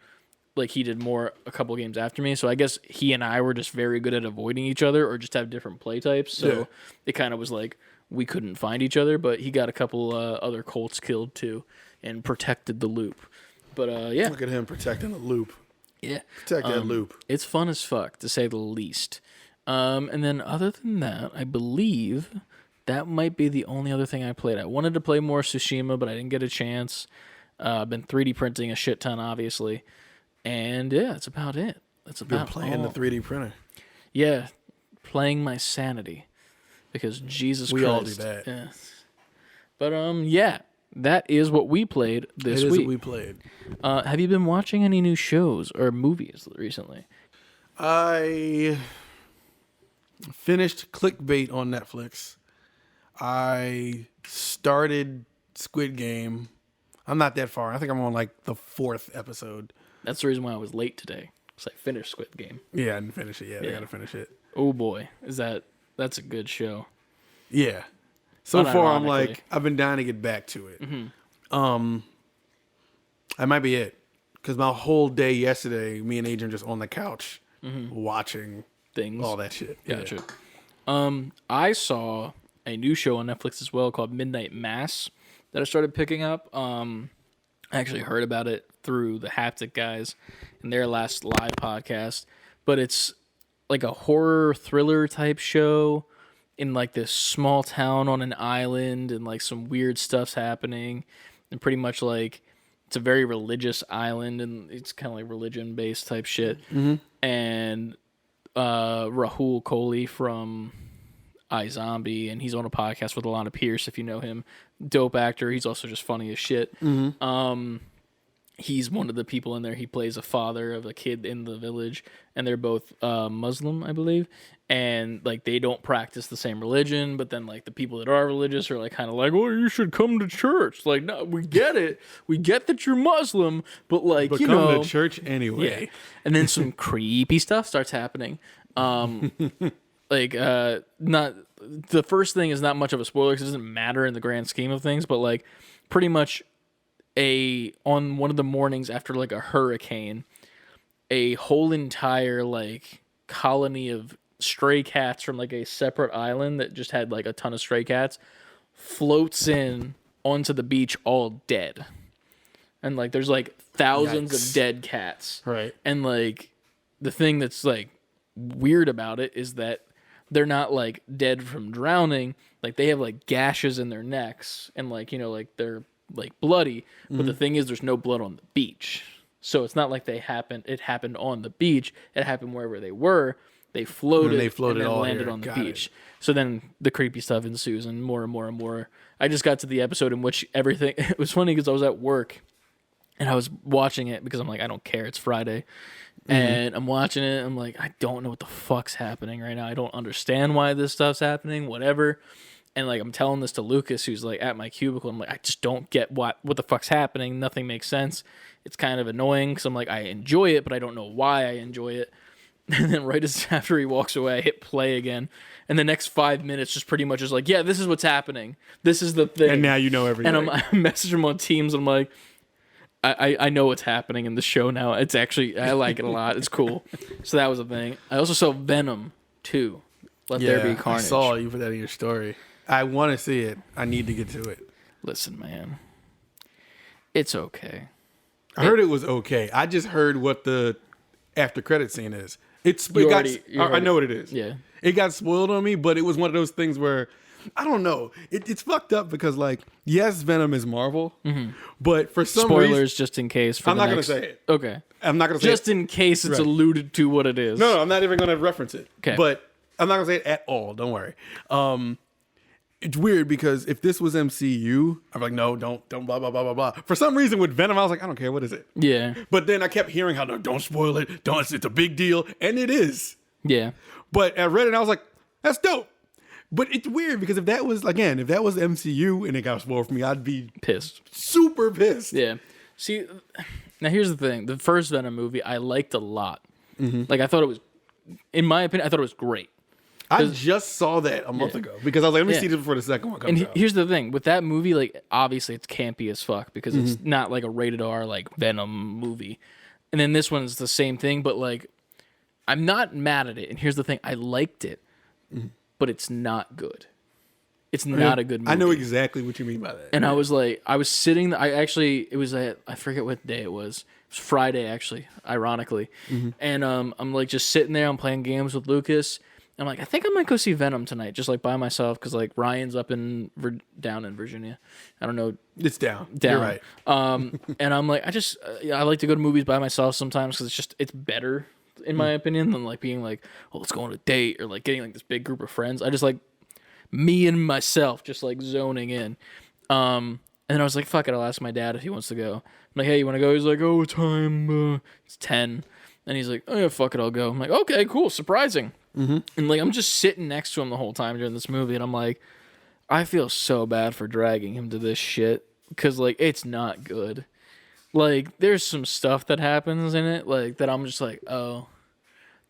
like, he did more a couple games after me. So I guess he and I were just very good at avoiding each other or just have different play types. So it kind of was like we couldn't find each other. But he got a couple other cults killed too and protected the loop. But yeah, Look at him protecting the loop. yeah, Protect that loop. it's fun as fuck, to say the least. And then other than that, I believe that might be the only other thing I played. I wanted to play more Tsushima, but I didn't get a chance. I've been 3D printing a shit ton, obviously. And yeah, that's about it. That's about Playing the 3D printer. Yeah, playing my sanity. Because Jesus We Christ. all do that. Yeah. But yeah, that is what we played this It is week. what we played. Have you been watching any new shows or movies recently? I finished Clickbait on Netflix. I started Squid Game. I'm not that far. I think I'm on like the 4th episode. That's the reason why I was late today. Because I finished Squid Game. Yeah, I didn't finish it yet. I Yeah. gotta finish it. Oh boy, that's a good show. Yeah. So far, I'm Unironically. like, I've been dying to get back to it. That might be it. Because my whole day yesterday, me and Adrian just on the couch watching Things. all that shit. Yeah. Gotcha. I saw a new show on Netflix as well called Midnight Mass that I started picking up. I actually heard about it through the Haptic guys in their last live podcast, but it's like a horror thriller type show in like this small town on an island, and like some weird stuff's happening, and pretty much like it's a very religious island, and it's kind of like religion based type shit. And Rahul Kohli from iZombie, and he's on a podcast with Alana Pierce, if you know him. Dope actor. He's also just funny as shit. He's one of the people in there. He plays a father of a kid in the village, and they're both Muslim, I believe. And like they don't practice the same religion, but then like the people that are religious are like kind of like, "Oh, you should come to church." Like, no, we get it. We get that you're Muslim, but like, But you come know, to church anyway. yeah. And then some creepy stuff starts happening. Like not the first thing is not much of a spoiler because it doesn't matter in the grand scheme of things, but like pretty much on one of the mornings after like a hurricane, a whole entire like colony of stray cats from like a separate island that just had like a ton of stray cats floats in onto the beach all dead. And like there's like thousands Yikes. of dead cats. Right. And like the thing that's like weird about it is that they're not like dead from drowning. Like they have like gashes in their necks and like, you know, like they're like bloody. But the thing is there's no blood on the beach. So it's not like it happened on the beach. It happened wherever they were. They floated, And they floated and then all landed here. on the Got it. beach. So then the creepy stuff ensues and more and more and more. I just got to the episode in which everything, it was funny because I was at work and I was watching it because I'm like, I don't care. It's Friday. And I'm watching it. I'm like, I don't know what the fuck's happening right now. I don't understand why this stuff's happening, whatever. And like, I'm telling this to Lucas, who's like at my cubicle. I'm like, I just don't get what the fuck's happening. Nothing makes sense. It's kind of annoying because I'm like, I enjoy it, but I don't know why I enjoy it. And then right as after he walks away, I hit play again. And the next 5 minutes just pretty much is like, yeah, this is what's happening. This is the thing. And now you know everything. And I message him on Teams. I'm like, I know what's happening in the show now. It's actually, I like it a lot. It's cool. So that was a thing. I also saw Venom 2. Let There Be Carnage. I saw you put that in your story. I want to see it. I need to get to it. Listen, man. It's okay. I heard it was okay. I just heard what the after credit scene is. I know what it is. Yeah. It got spoiled on me, but it was one of those things where I don't know. It's fucked up because like, yes, Venom is Marvel, but for some Spoilers reason, just in case. I'm not going to say it. Okay. I'm not going to say Just it. in case it's Right. alluded to what it is. No, I'm not even going to reference it. Okay. But I'm not going to say it at all. Don't worry. It's weird because if this was MCU, I'm like, no, don't, blah, blah, blah, blah, blah. For some reason with Venom, I was like, I don't care. What is it? Yeah. But then I kept hearing how, no, don't spoil it. It's a big deal. And it is. Yeah. But I read it and I was like, that's dope. But it's weird because if that was MCU and it got spoiled for me, I'd be Pissed. super pissed. Yeah. See, now here's the thing. The first Venom movie I liked a lot. Like, I thought it was, in my opinion, I thought it was great. I just saw that a month ago because I was like, let me see this before the second one comes out. Here's the thing. With that movie, like, obviously it's campy as fuck because it's not like a rated R, like, Venom movie. And then this one's the same thing, but, like, I'm not mad at it. And here's the thing. I liked it, but it's not good. It's not a good movie. I know exactly what you mean by that. And I was like, I was sitting, it was I forget what day it was. It was Friday, actually, ironically. And I'm like just sitting there, I'm playing games with Lucas. I'm like, I think I might go see Venom tonight, just like by myself, because like Ryan's up down in Virginia. I don't know. It's down. You're right. And I'm like, I like to go to movies by myself sometimes because it's better, in my opinion, than like being like, oh, let's go on a date or like getting like this big group of friends. I just like me and myself just like zoning in. And then I was like, fuck it, I'll ask my dad if he wants to go. I'm like, hey, you want to go? He's like, oh, time, it's 10. And he's like, oh yeah, fuck it, I'll go. I'm like, okay, cool, surprising. And like, I'm just sitting next to him the whole time during this movie, and I'm like, I feel so bad for dragging him to this shit because like it's not good. Like, there's some stuff that happens in it, like that I'm just like, oh,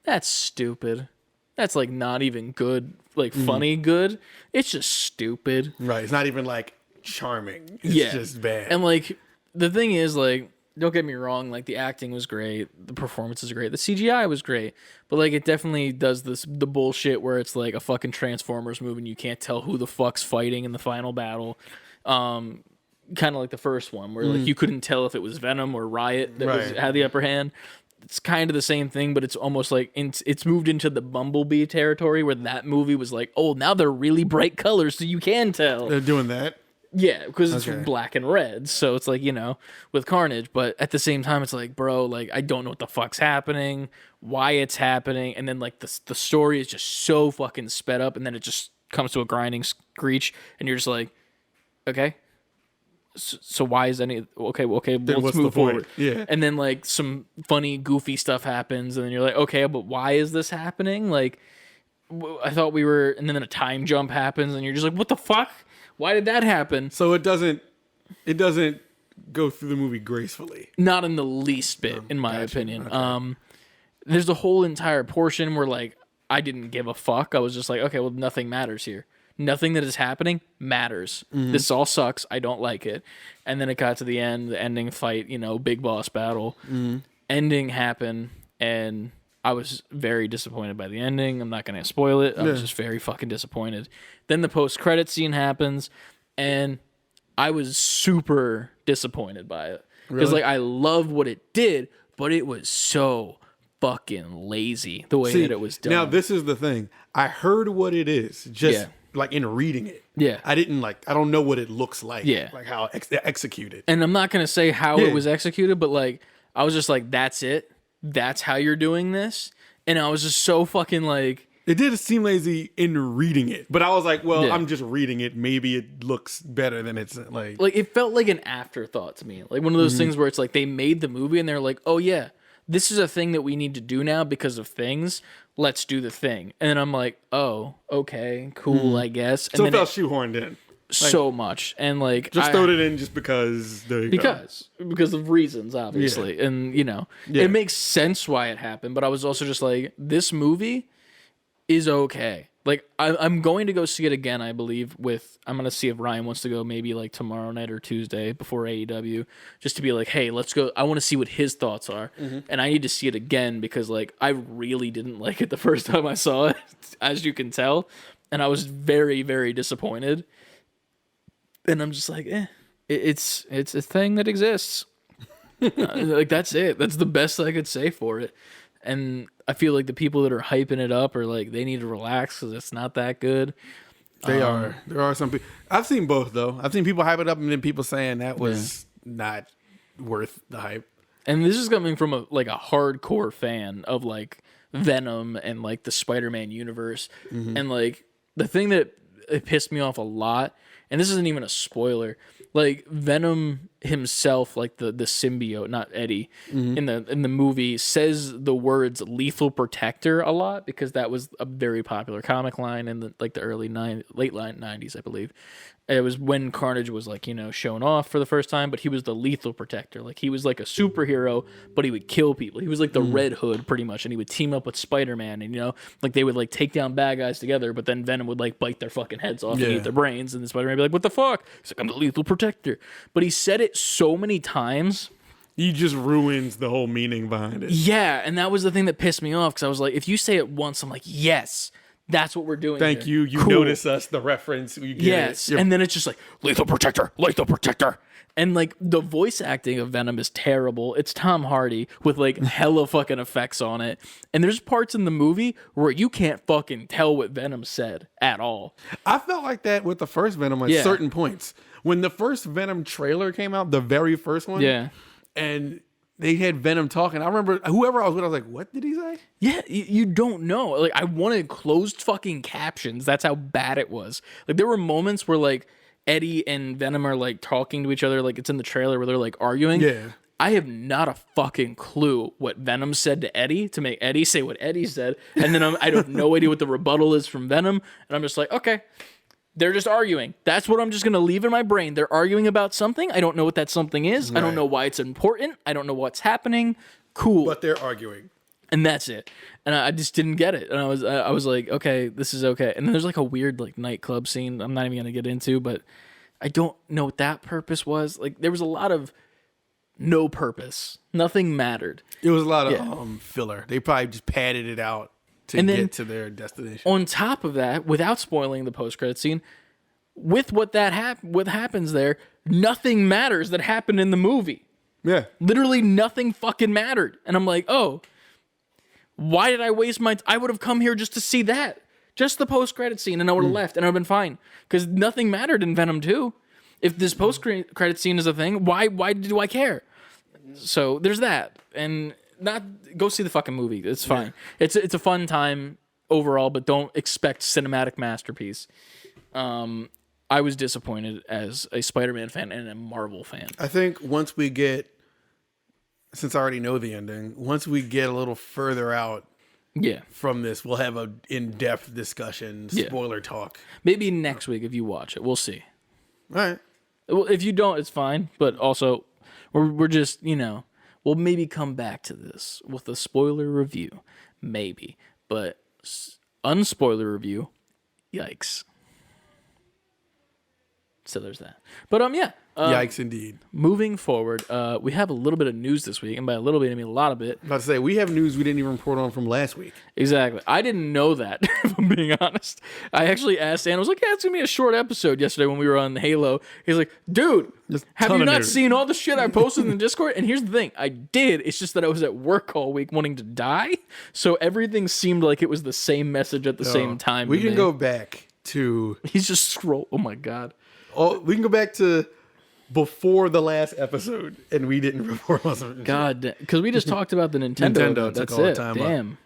that's stupid. That's like not even good, like funny good. It's just stupid. Right. It's not even like charming. It's just bad. And like the thing is, like, don't get me wrong, like the acting was great, the performance is great, the CGI was great, but like it definitely does the bullshit where it's like a fucking Transformers movie and you can't tell who the fuck's fighting in the final battle. Kind of like the first one where like you couldn't tell if it was Venom or Riot that had the upper hand. It's kind of the same thing, but it's almost like it's moved into the Bumblebee territory where that movie was like, oh, now they're really bright colors, so you can tell. They're doing that? Yeah, because it's black and red, so it's like, you know, with Carnage, but at the same time, it's like, bro, like, I don't know what the fuck's happening, why it's happening, and then, like, the story is just so fucking sped up, and then it just comes to a grinding screech, and you're just like, okay, so why is okay, let's move forward. Yeah. And then like some funny goofy stuff happens and then you're like, okay, but why is this happening? Like, I thought we were, and then a time jump happens and you're just like, what the fuck? Why did that happen? So it doesn't go through the movie gracefully. Not in the least bit, in my opinion. Okay. There's a whole entire portion where like I didn't give a fuck. I was just like, okay, well, nothing matters here. Nothing that is happening matters. This all sucks. I don't like it. And then it got to the end, the ending fight, you know, big boss battle. Ending happened, and I was very disappointed by the ending. I'm not going to spoil it. I was just very fucking disappointed. Then the post-credit scene happens, and I was super disappointed by it. Because, like, I love what it did, but it was so fucking lazy the way that it was done. Now, this is the thing. I heard what it is, just like in reading it. Yeah. I don't know what it looks like. Yeah. Like how executed. And I'm not going to say how it was executed, but like, I was just like, that's it. That's how you're doing this. And I was just so fucking like. It did seem lazy in reading it, but I was like, well, I'm just reading it. Maybe it looks better than it's like. Like, it felt like an afterthought to me. Like one of those things where it's like they made the movie and they're like, oh yeah, this is a thing that we need to do now because of things. Let's do the thing. And then I'm like, oh, okay, cool, I guess. And so then it felt shoehorned in. So much. And like just throwed it in just because because of reasons, obviously. And you know, it makes sense why it happened, but I was also just like, this movie is okay. Like I'm going to go see it again, I believe, I'm going to see if Ryan wants to go maybe like tomorrow night or Tuesday before AEW, just to be like, hey, let's go. I want to see what his thoughts are. And I need to see it again because like I really didn't like it the first time I saw it, as you can tell. And I was very, very disappointed. And I'm just like, it's a thing that exists. Like that's it. That's the best I could say for it. And I feel like the people that are hyping it up are like, they need to relax because it's not that good. They are. There are some people. I've seen both, though. I've seen people hype it up and then people saying that was not worth the hype. And this is coming from a hardcore fan of like Venom and like the Spider-Man universe. And like the thing that it pissed me off a lot, and this isn't even a spoiler, like Venom, himself, like the symbiote, not Eddie, in the movie, says the words "lethal protector" a lot because that was a very popular comic line in the late 90s, I believe. It was when Carnage was like, shown off for the first time, but he was the lethal protector. Like he was like a superhero, but he would kill people. He was like the Red Hood pretty much, and he would team up with Spider-Man, and like they would like take down bad guys together, but then Venom would like bite their fucking heads off and eat their brains, and then Spider-Man would be like, "What the fuck?" He's like, "I'm the lethal protector." But he said it so many times. He just ruins the whole meaning behind it. Yeah, and that was the thing that pissed me off because I was like, if you say it once, I'm like, yes. That's what we're doing. Thank here. you. You Cool. notice us, the reference. You get Yes. it. And then it's just like, lethal protector. And like the voice acting of Venom is terrible. It's Tom Hardy with like hella fucking effects on it. And there's parts in the movie where you can't fucking tell what Venom said at all. I felt like that with the first Venom at certain points. When the first Venom trailer came out, the very first one. Yeah. And they had Venom talking. I remember whoever I was with, I was like, what did he say? Yeah, you don't know. Like, I wanted closed fucking captions. That's how bad it was. Like, there were moments where, like, Eddie and Venom are, like, talking to each other. Like, it's in the trailer where they're, like, arguing. Yeah. I have not a fucking clue what Venom said to Eddie to make Eddie say what Eddie said. And then I have no idea what the rebuttal is from Venom. And I'm just like, okay. They're just arguing. That's what I'm just going to leave in my brain. They're arguing about something. I don't know what that something is. Right. I don't know why it's important. I don't know what's happening. Cool. But they're arguing. And that's it. And I just didn't get it. And I was like, okay, this is okay. And then there's like a weird like nightclub scene I'm not even going to get into, but I don't know what that purpose was. Like there was a lot of no purpose. Nothing mattered. It was a lot of filler. They probably just padded it out to get to their destination. On top of that, without spoiling the post-credit scene, with what happens there, nothing matters that happened in the movie. Yeah. Literally nothing fucking mattered. And I'm like, oh, why did I waste I would have come here just to see that. Just the post-credit scene, and I would have left, and I would have been fine. Because nothing mattered in Venom 2. If this post-credit scene is a thing, why do I care? So there's that. And go see the fucking movie. It's fine. Yeah. It's a fun time overall, but don't expect cinematic masterpiece. I was disappointed as a Spider-Man fan and a Marvel fan. I think once we get, since I already know the ending, once we get a little further out from this, we'll have an in-depth discussion, spoiler talk. Maybe next week if you watch it. We'll see. All right. Well, if you don't, it's fine. But also, we're just, we'll maybe come back to this with a spoiler review. Maybe. But unspoiler review, yikes. So there's that. But yikes indeed. Moving forward, we have a little bit of news this week, and by a little bit I mean a lot of it. I'm about to say we have news we didn't even report on from last week. Exactly. I didn't know that, if I'm being honest. I actually asked Ann, I was like, it's gonna be a short episode yesterday when we were on Halo. He's like, dude, have you not seen all the shit I posted in the Discord? And here's the thing, I did. It's just that I was at work all week wanting to die, so everything seemed like it was the same message at the same time. We can go back to. He's just scroll. Oh my god. Oh, we can go back to before the last episode, and we didn't report on something. God, because we just talked about the Nintendo. That's took all it. the time Damn. up.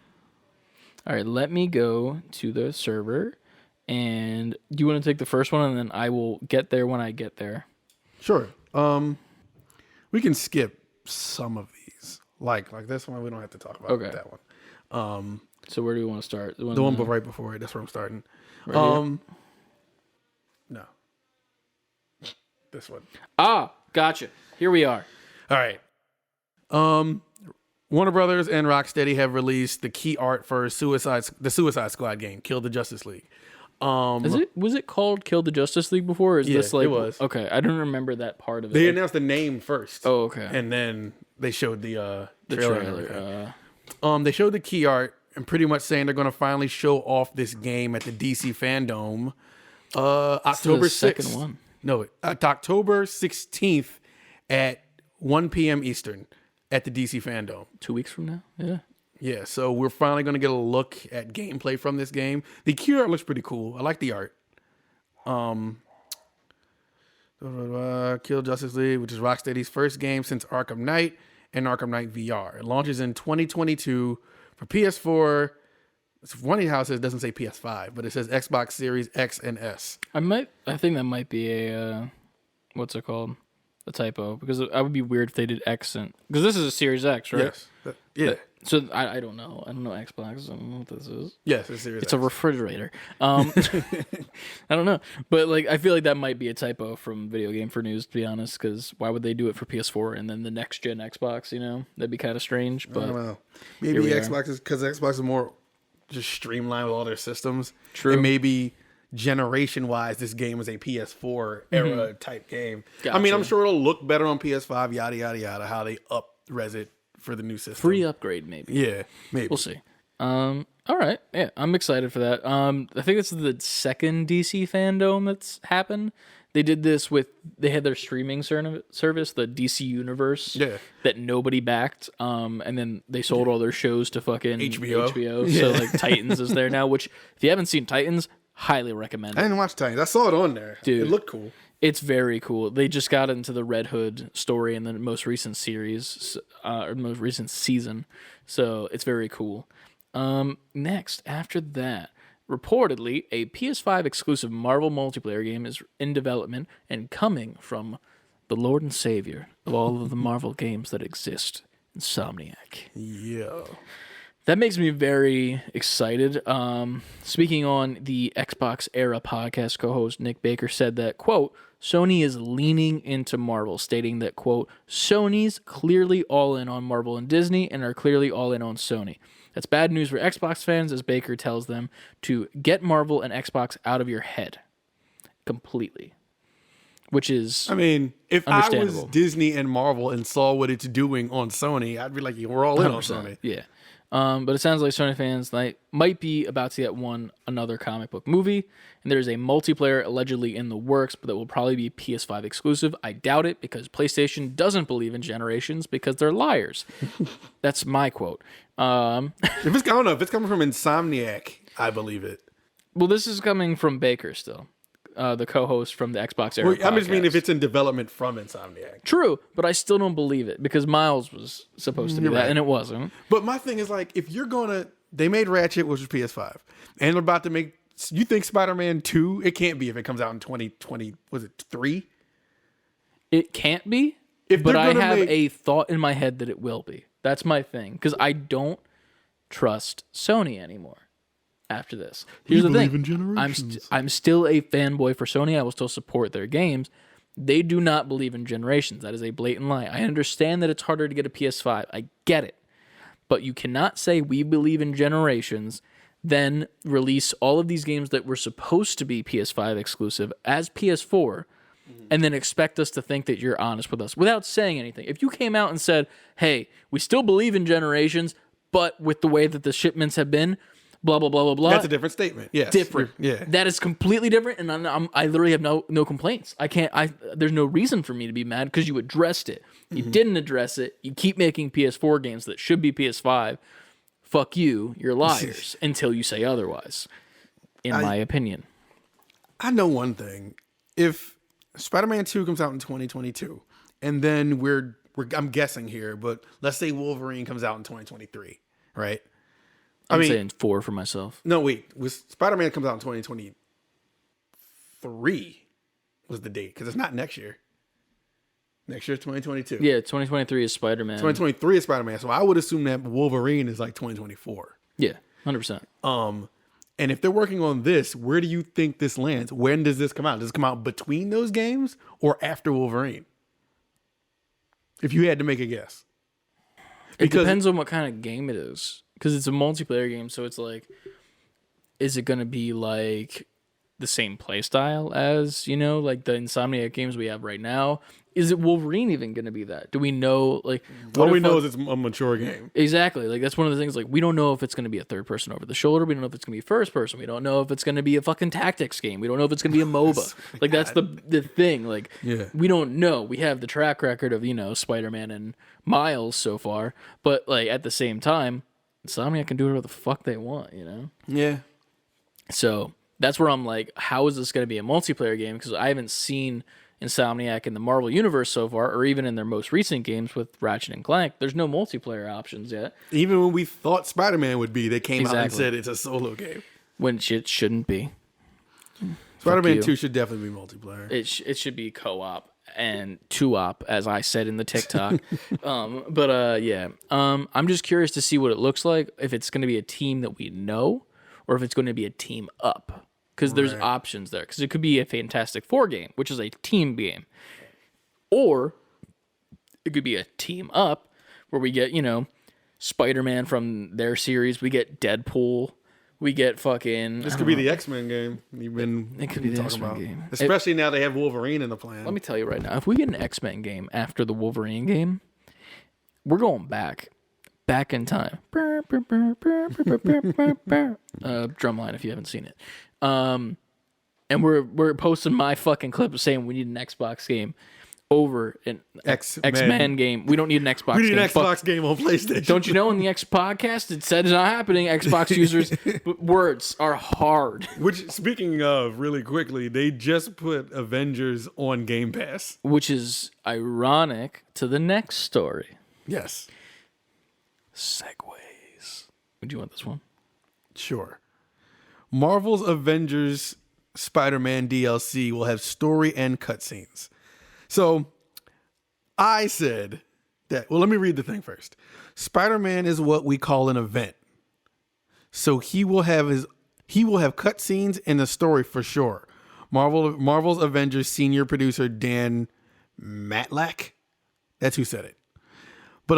All right, let me go to the server, and do you want to take the first one, and then I will get there when I get there. Sure. We can skip some of these, like this one. We don't have to talk about that one. So where do we want to start? The one right before it. That's where I'm starting. Right here? No. This one. Ah, gotcha. Here we are. All right. Warner Brothers and Rocksteady have released the key art for the Suicide Squad game, Kill the Justice League. Was it called Kill the Justice League before? Or is this like it was. Okay, I don't remember that part of it. They announced the name first. Oh, okay. And then they showed the trailer. They showed the key art and pretty much saying they're going to finally show off this game at the DC Fandome October 6th. Second one. No, October 16th at 1 p.m. Eastern at the DC Fandome. 2 weeks from now? Yeah. Yeah, so we're finally going to get a look at gameplay from this game. The key art looks pretty cool. I like the art. Kill Justice League, which is Rocksteady's first game since Arkham Knight and Arkham Knight VR. It launches in 2022 for PS4. It's funny how it says, it doesn't say PS5, but it says Xbox Series X and S. I think that might be a what's it called? a typo because I would be weird if they did X because this is a Series X, right? Yes. Yeah. So I don't know. I don't know Xbox. I don't know what this is. Yes, it's Series It's X. a refrigerator. I don't know, but like I feel like that might be a typo from Video Game for News, to be honest. Because why would they do it for PS4 and then the next gen Xbox? You know, that'd be kind of strange. But I don't know. Maybe Xbox is because Xbox is more just streamlined with all their systems. True. And maybe generation wise, this game is a PS4 era type game. Gotcha. I mean, I'm sure it'll look better on PS5. Yada yada yada. How they up-res it for the new system. free upgrade, maybe. Yeah, maybe. We'll see. All right. Yeah, I'm excited for that. I think this is the second DC Fandome that's happened. They did this they had their streaming service, the DC Universe, that nobody backed. And then they sold all their shows to fucking HBO. Yeah. So like Titans is there now, which if you haven't seen Titans, highly recommend I it. didn't watch Titans. I saw it on there. Dude. It looked cool. It's very cool. They just got into the Red Hood story in the most recent series, or most recent season. So it's very cool. Next, after that, reportedly, a PS5 exclusive Marvel multiplayer game is in development and coming from the Lord and Savior of all of the Marvel games that exist, Insomniac. Yeah. That makes me very excited. Speaking on the Xbox Era podcast, co-host Nick Baker said that, quote, Sony is leaning into Marvel, stating that, quote, Sony's clearly all in on Marvel and Disney and are clearly all in on Sony. That's bad news for Xbox fans, as Baker tells them to get Marvel and Xbox out of your head completely, which is I mean, if I was understandable. Disney and Marvel and saw what it's doing on Sony, I'd be like, we're all in on 100%. Sony. Yeah. But it sounds like Sony fans might be about to get another comic book movie, and there's a multiplayer allegedly in the works, but that will probably be PS5 exclusive. I doubt it because PlayStation doesn't believe in generations because they're liars. That's my quote. If it's coming from Insomniac, I believe it. Well, this is coming from Baker still, the co-host from the Xbox Era. I just mean if it's in development from Insomniac. True, but I still don't believe it because Miles was supposed to be that, and it wasn't. But my thing is like, if you're they made Ratchet, which was PS5, and they're about to make. You think Spider-Man 2? It can't be if it comes out in 2020. Was it 3? It can't be, but I have a thought in my head that it will be. That's my thing, because I don't trust Sony anymore after this. Here's the thing. I'm still a fanboy for Sony. I will still support their games. They do not believe in generations. That is a blatant lie. I understand that it's harder to get a PS5. I get it. But you cannot say we believe in generations, then release all of these games that were supposed to be PS5 exclusive as PS4, and then expect us to think that you're honest with us without saying anything. If you came out and said, hey, we still believe in generations, but with the way that the shipments have been, blah, blah, blah, blah, blah. That's a different statement. Yes. Different. Yeah. That is completely different, and I literally have no complaints. There's no reason for me to be mad because you addressed it. You didn't address it. You keep making PS4 games that should be PS5. Fuck you. You're liars until you say otherwise, in my opinion. I know one thing. If Spider-Man 2 comes out in 2022, and then I'm guessing here, but let's say Wolverine comes out in 2023, right? I'm saying 4 for myself. No, wait. Spider-Man comes out in 2023 was the date, because it's not next year. Next year is 2022. Yeah, 2023 is Spider-Man. 2023 is Spider-Man, so I would assume that Wolverine is like 2024. Yeah, 100%. And if they're working on this, where do you think this lands? When does this come out? Does it come out between those games or after Wolverine? If you had to make a guess. It depends on what kind of game it is. Because it's a multiplayer game, so it's like, is it going to be like the same play style as, like the Insomniac games we have right now? Is it Wolverine even going to be that? Do we know, like... All we know is it's a mature game. Exactly. Like, that's one of the things, like, we don't know if it's going to be a third person over the shoulder. We don't know if it's going to be first person. We don't know if it's going to be a fucking tactics game. We don't know if it's going to be a MOBA. Like, that's the thing. Like, we don't know. We have the track record of, Spider-Man and Miles so far. But, like, at the same time, Insomniac can do whatever the fuck they want, Yeah. So, that's where I'm like, how is this going to be a multiplayer game? Because I haven't seen Insomniac in the Marvel Universe so far, or even in their most recent games with Ratchet and Clank. There's no multiplayer options yet. Even when we thought Spider-Man would be, they came out and said it's a solo game. When it shouldn't be. Spider-Man 2 should definitely be multiplayer. It should be co-op and 2-op, as I said in the TikTok. I'm just curious to see what it looks like, if it's going to be a team that we know or if it's going to be a team up, because there's options there. Because it could be a Fantastic Four game, which is a team game, or it could be a team up where we get, Spider-Man from their series, we get Deadpool, we get fucking... This could be the X-Men game you've been It could be the talking X-Men about. game. Especially now they have Wolverine in the plan. Let me tell you right now, if we get an X-Men game after the Wolverine game, we're going back in time. Drumline if you haven't seen it. And we're posting my fucking clip saying we need an Xbox game over an X-Men game. We don't need an Xbox game. We need an Xbox game on PlayStation. Don't you know in the X podcast it said it's not happening, Xbox users? Words are hard. Which, speaking of, really quickly, they just put Avengers on Game Pass. Which is ironic to the next story. Yes. Segways. Would you want this one? Sure. Marvel's Avengers Spider-Man DLC will have story and cutscenes. So I said that, well, let me read the thing first. Spider-Man is what we call an event. So he will have cutscenes and a story for sure. Marvel's Avengers senior producer Dan Matlack, that's who said it. But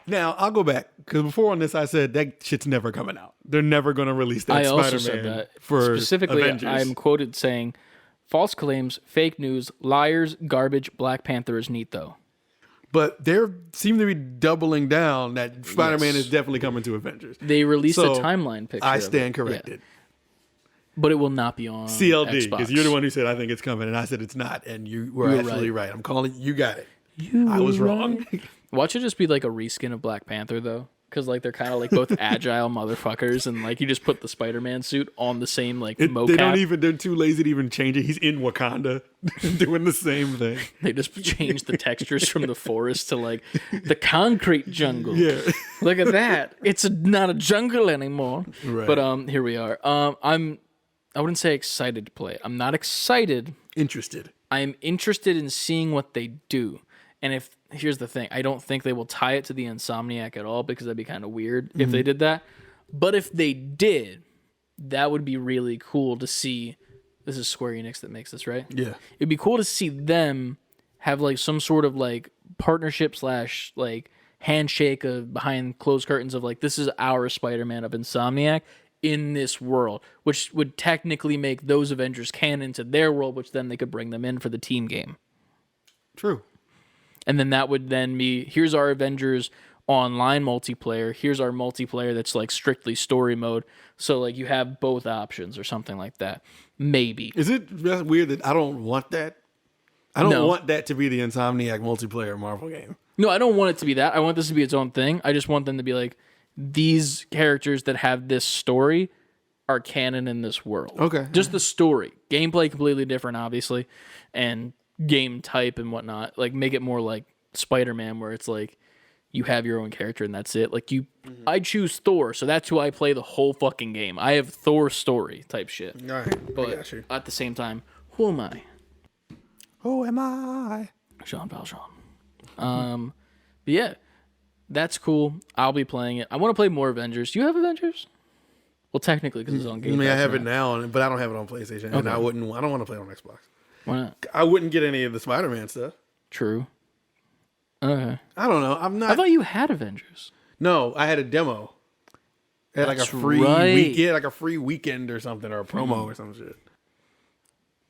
now I'll go back, because before on this I said that shit's never coming out. They're never going to release that I Spider-Man also said that. for Specifically, Avengers. I'm quoted saying, "False claims, fake news, liars, garbage. Black Panther is neat though." But they seem to be doubling down that Spider-Man is definitely coming to Avengers. They released a timeline picture. I of stand it. corrected. Yeah. But it will not be on CLD, Xbox. because you're the one who said I think it's coming, and I said it's not, and you were absolutely right. I'm calling you got it. I was wrong. Watch it just be like a reskin of Black Panther though, because like they're kind of like both agile motherfuckers, and like you just put the Spider-Man suit on the same like mocap. They're too lazy to even change it. He's in Wakanda doing the same thing. They just changed the textures from the forest to like the concrete jungle. Yeah. Look at that. It's not a jungle anymore. Right. But here we are. I wouldn't say excited to play it. I'm not excited. Interested. I am interested in seeing what they do. And here's the thing, I don't think they will tie it to the Insomniac at all, because that'd be kind of weird if they did that. But if they did, that would be really cool to see. This is Square Enix that makes this, right? Yeah. It'd be cool to see them have like some sort of like partnership / like handshake of behind closed curtains of like, this is our Spider-Man of Insomniac in this world, which would technically make those Avengers canon to their world, which then they could bring them in for the team game. True. And then that would then be, here's our Avengers online multiplayer. Here's our multiplayer that's like strictly story mode. So like you have both options or something like that. Maybe. Is it just weird that I don't want that? I don't want that to be the Insomniac multiplayer Marvel game. No, I don't want it to be that. I want this to be its own thing. I just want them to be like, these characters that have this story are canon in this world. Okay. Just the story. Gameplay completely different, obviously. And game type and whatnot. Like make it more like Spider-Man, where it's like you have your own character and that's it. Like I choose Thor, so that's who I play the whole fucking game. I have Thor story type shit. All right. But at the same time, who am I? Who am I? Jean Valjean. But yeah, that's cool. I'll be playing it. I want to play more Avengers. Do you have Avengers? Well, technically, because it's on Game Pass. I have it now, but I don't have it on PlayStation. Okay. And I don't want to play it on Xbox. Why not? I wouldn't get any of the Spider-Man stuff. True. Okay. I don't know. I'm not. I thought you had Avengers. No, I had a demo. It had like a free weekend, like a free weekend or something, or a promo or some shit.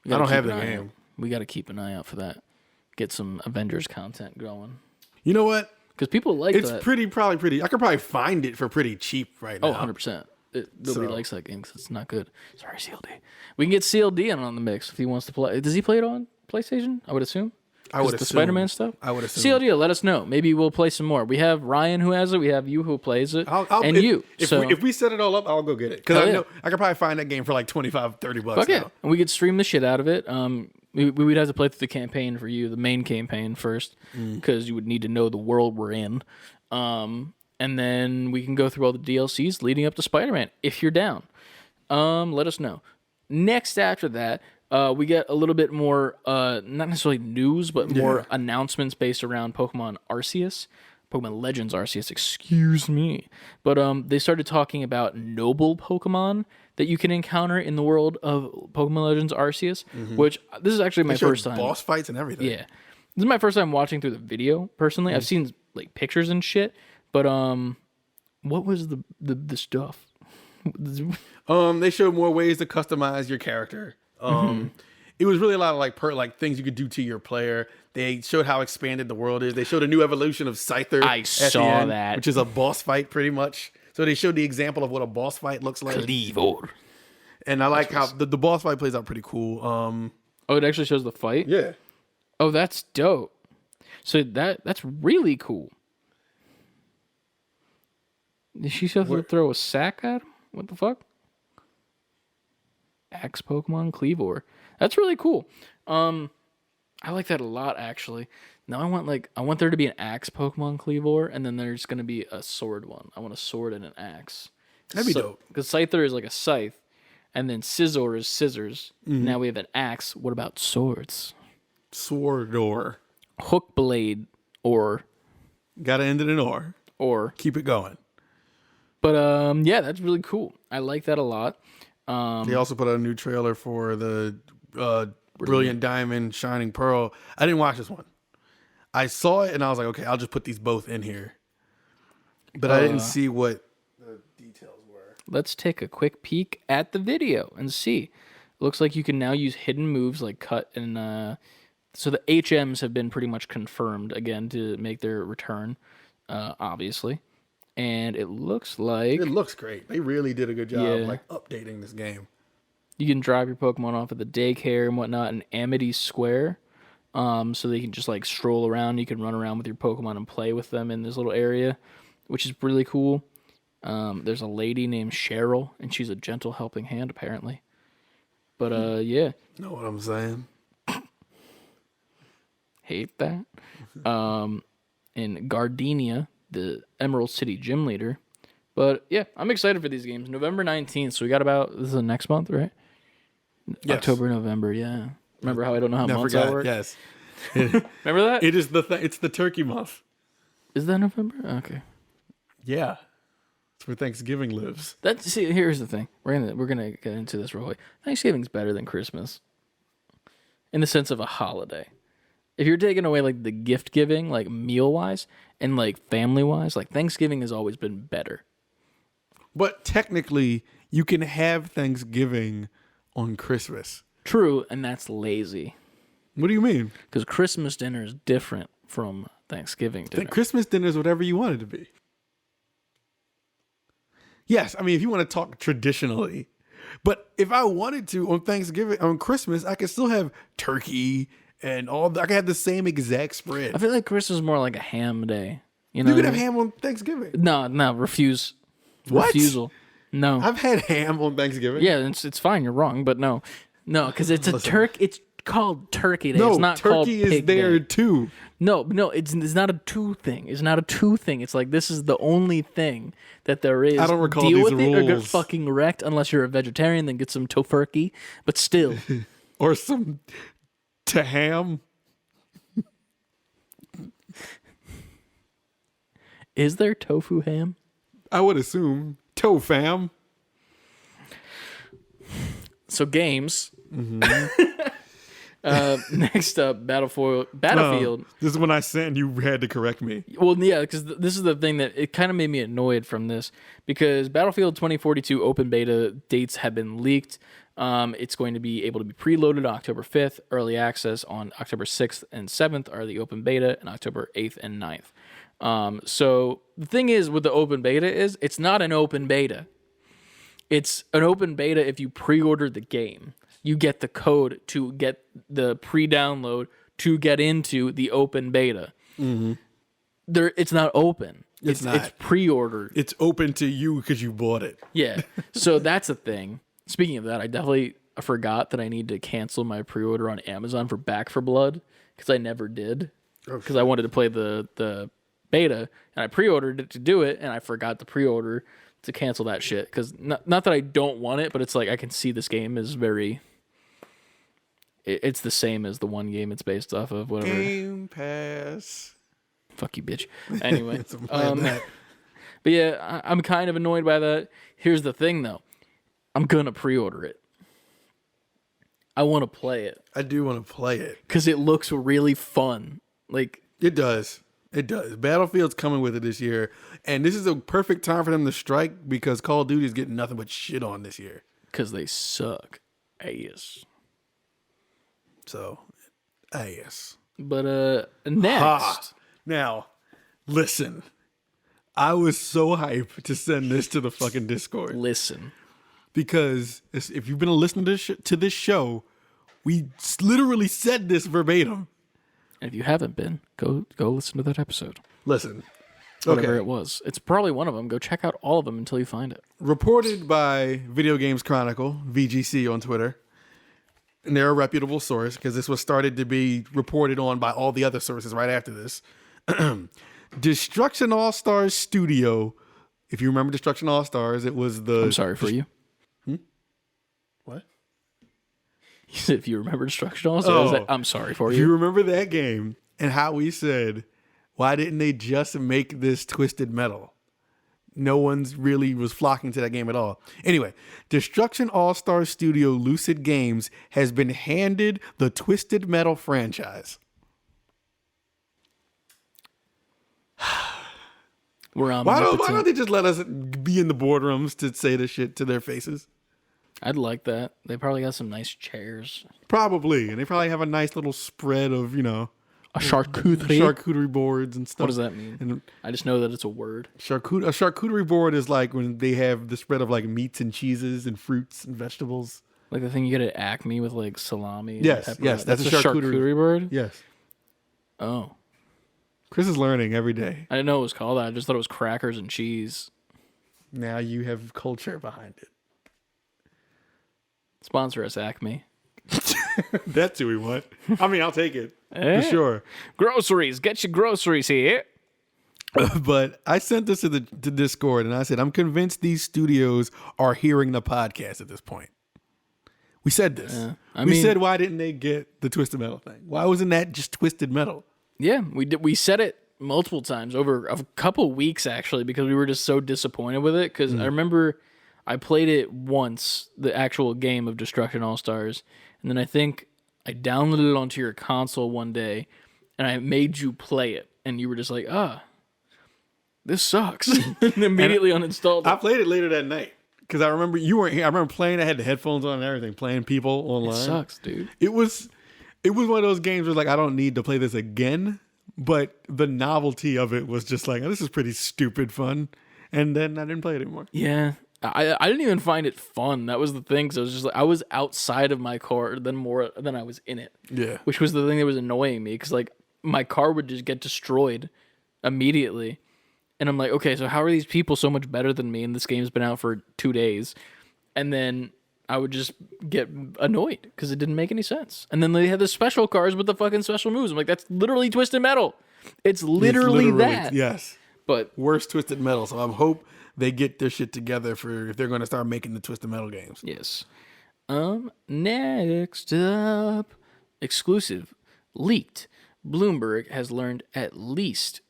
I don't have the game. We got to keep an eye out for that. Get some Avengers content going. You know what? Because people like it's that. Probably pretty. I could probably find it for pretty cheap right now. Oh, 100%. Nobody likes that game because it's not good. Sorry, CLD. We can get CLD on the mix if he wants to play. Does he play it on PlayStation? I would assume. I would assume. The Spider-Man stuff? I would assume. CLD, let us know. Maybe we'll play some more. We have Ryan who has it. We have you who plays it. If we set it all up, I'll go get it. Because I know I could probably find that game for like $25-$30. Fuck yeah. And we could stream the shit out of it. We'd have to play through the campaign for you, the main campaign first, because you would need to know the world we're in. And then we can go through all the DLCs leading up to Spider-Man, if you're down. Let us know. Next after that, We get a little bit more, not necessarily news, but more announcements based around Pokemon Arceus. Pokemon Legends Arceus, excuse me. But they started talking about noble Pokemon that you can encounter in the world of Pokemon Legends Arceus, which this is actually my first time. Boss fights and everything. Yeah. This is my first time watching through the video, personally. I've seen like pictures and shit, but what was the stuff? They showed more ways to customize your character. It was really a lot of like things you could do to your player. They showed how expanded the world is. They showed a new evolution of Scyther. I saw that. Which is a boss fight pretty much. So they showed the example of what a boss fight looks like. Cleavor. And I like how the boss fight plays out pretty cool. Oh, it actually shows the fight? Yeah. Oh, that's dope. So that's really cool. Did she have to throw a sack at him? What the fuck? Axe Pokemon Cleavor. That's really cool. I like that a lot, actually. Now I want there to be an axe Pokemon Cleavor, and then there's gonna be a sword one. I want a sword and an axe. That'd be dope. Because Scyther is like a scythe, and then Scizor is scissors. Now we have an axe. What about swords? Sword or Hook blade or gotta end it in or keep it going. But yeah, that's really cool. I like that a lot. They also put out a new trailer for the Brilliant Diamond, Shining Pearl. I didn't watch this one. I saw it and I was like, okay, I'll just put these both in here. But I didn't see what the details were. Let's take a quick peek at the video and see. It looks like you can now use hidden moves like cut and so the HMs have been pretty much confirmed again to make their return, obviously. And it looks like... It looks great. They really did a good job like updating this game. You can drive your Pokemon off at the daycare and whatnot in Amity Square. So they can just like stroll around. You can run around with your Pokemon and play with them in this little area, which is really cool. There's a lady named Cheryl, and she's a gentle helping hand, apparently. But yeah. Know what I'm saying? Hate that. In Gardenia, the Emerald City gym leader. But yeah, I'm excited for these games. November 19th, so we got this is the next month, right? Yes. October, November, yeah. Remember how I don't know how months work? Yes. Remember that? It is it's the turkey month. Is that November? Okay. Yeah. It's where Thanksgiving lives. Here's the thing. We're gonna get into this real quick. Thanksgiving's better than Christmas. In the sense of a holiday. If you're taking away like the gift giving, like meal wise and like family wise, like Thanksgiving has always been better. But technically, you can have Thanksgiving on Christmas. True, and that's lazy. What do you mean? Because Christmas dinner is different from Thanksgiving dinner. Christmas dinner is whatever you want it to be. Yes, I mean, if you want to talk traditionally. But if I wanted to on Thanksgiving, on Christmas, I could still have turkey and all that. I could have the same exact spread. I feel like Christmas is more like a ham day. You know, you could have ham on Thanksgiving. No, refuse. What? Refusal. No. I've had ham on Thanksgiving. Yeah, it's fine. You're wrong, but no, because it's a turkey. It's called Turkey Day. No, it's not called turkey Pig is there Day. too. No, it's not a two thing. It's not a two thing. It's like this is the only thing that there is. I don't recall Deal these with it or get rules. fucking wrecked. Unless you're a vegetarian, then get some tofurkey. But still, Or some ham. is there tofu ham? I would assume. Fam. So games. Next up, Battlefield. This is when I said you had to correct me. Well, yeah, because this is the thing that it kind of made me annoyed from this because Battlefield 2042 open beta dates have been leaked. It's going to be able to be preloaded on October 5th, early access on October 6th and 7th are the open beta, and October 8th and 9th. So the thing is with the open beta is it's not an open beta. It's an open beta if you pre-order the game. You get the code to get the pre-download to get into the open beta. Mm-hmm. It's not open. It's not. It's pre-ordered. It's open to you because you bought it. Yeah. So that's a thing. Speaking of that, I definitely forgot that I need to cancel my pre-order on Amazon for Back 4 Blood because I never did. Because I wanted to play the beta and I pre-ordered it to do it and I forgot to pre-order to cancel that shit because not that I don't want it, but it's like I can see this game is very it's the same as the one game it's based off of. Whatever. Game Pass. Fuck you, bitch. Anyway, I'm playing that. but yeah, I'm kind of annoyed by that. Here's the thing, though. I'm gonna pre-order it. I want to play it. I do want to play it because it looks really fun. Like it does. It does. Battlefield's coming with it this year, and this is a perfect time for them to strike because Call of Duty is getting nothing but shit on this year. Because they suck ass. So, ass. But next. Now, listen. I was so hyped to send this to the fucking Discord. Listen. Because if you've been listening to this show, we literally said this verbatim. And if you haven't been, go listen to that episode. Listen. Whatever it was. It's probably one of them. Go check out all of them until you find it. Reported by Video Games Chronicle, VGC on Twitter. And they're a reputable source because this was started to be reported on by all the other sources right after this. Destruction All-Stars Studio. If you remember Destruction All-Stars, it was the... I'm sorry for you. What? You said if you remember Destruction All-Stars, I'm sorry for If you. you remember that game and how we said, why didn't they just make this Twisted Metal? No one's really was flocking to that game at all. Anyway, Destruction All-Stars Studio Lucid Games has been handed the Twisted Metal franchise. We're Why don't they just let us be in the boardrooms to say this shit to their faces? I'd like that. They probably got some nice chairs. Probably. And they probably have a nice little spread of, A charcuterie? charcuterie boards and stuff. What does that mean? And I just know that it's a word. a charcuterie board is like when they have the spread of like meats and cheeses and fruits and vegetables. Like the thing you get at Acme with like salami. Yes, and yes, that's that's a a charcuterie board? Yes. Oh. Chris is learning every day. I didn't know it was called that. I just thought it was crackers and cheese. Now you have culture behind it. Sponsor us, Acme. That's who we want. I mean, I'll take it. Eh? For sure. Groceries. Get your groceries here. But I sent this to Discord and I said, I'm convinced these studios are hearing the podcast at this point. We said this. We said, why didn't they get the Twisted Metal thing? Why wasn't that just Twisted Metal? Yeah, we did. We said it multiple times over a couple weeks, actually, because we were just so disappointed with it. Because I remember I played it once, the actual game of Destruction All-Stars, and then I think I downloaded it onto your console one day, and I made you play it, and you were just like, this sucks. And immediately uninstalled it. I played it later that night because I remember you weren't here. I remember playing. I had the headphones on and everything, playing people online. It sucks, dude. It was one of those games where like I don't need to play this again, but the novelty of it was just like, this is pretty stupid fun. And then I didn't play it anymore. Yeah. I didn't even find it fun. That was the thing. So it was just like I was outside of my car more than I was in it. Yeah. Which was the thing that was annoying me because like my car would just get destroyed immediately. And I'm like, okay, so how are these people so much better than me? And this game's been out for 2 days. And then I would just get annoyed because it didn't make any sense. And then they had the special cars with the fucking special moves. I'm like, that's literally Twisted Metal. It's literally that. Yes. But worse Twisted Metal. So I hope they get their shit together for if they're going to start making the Twisted Metal games. yes. Next up, exclusive, leaked. Bloomberg has learned at least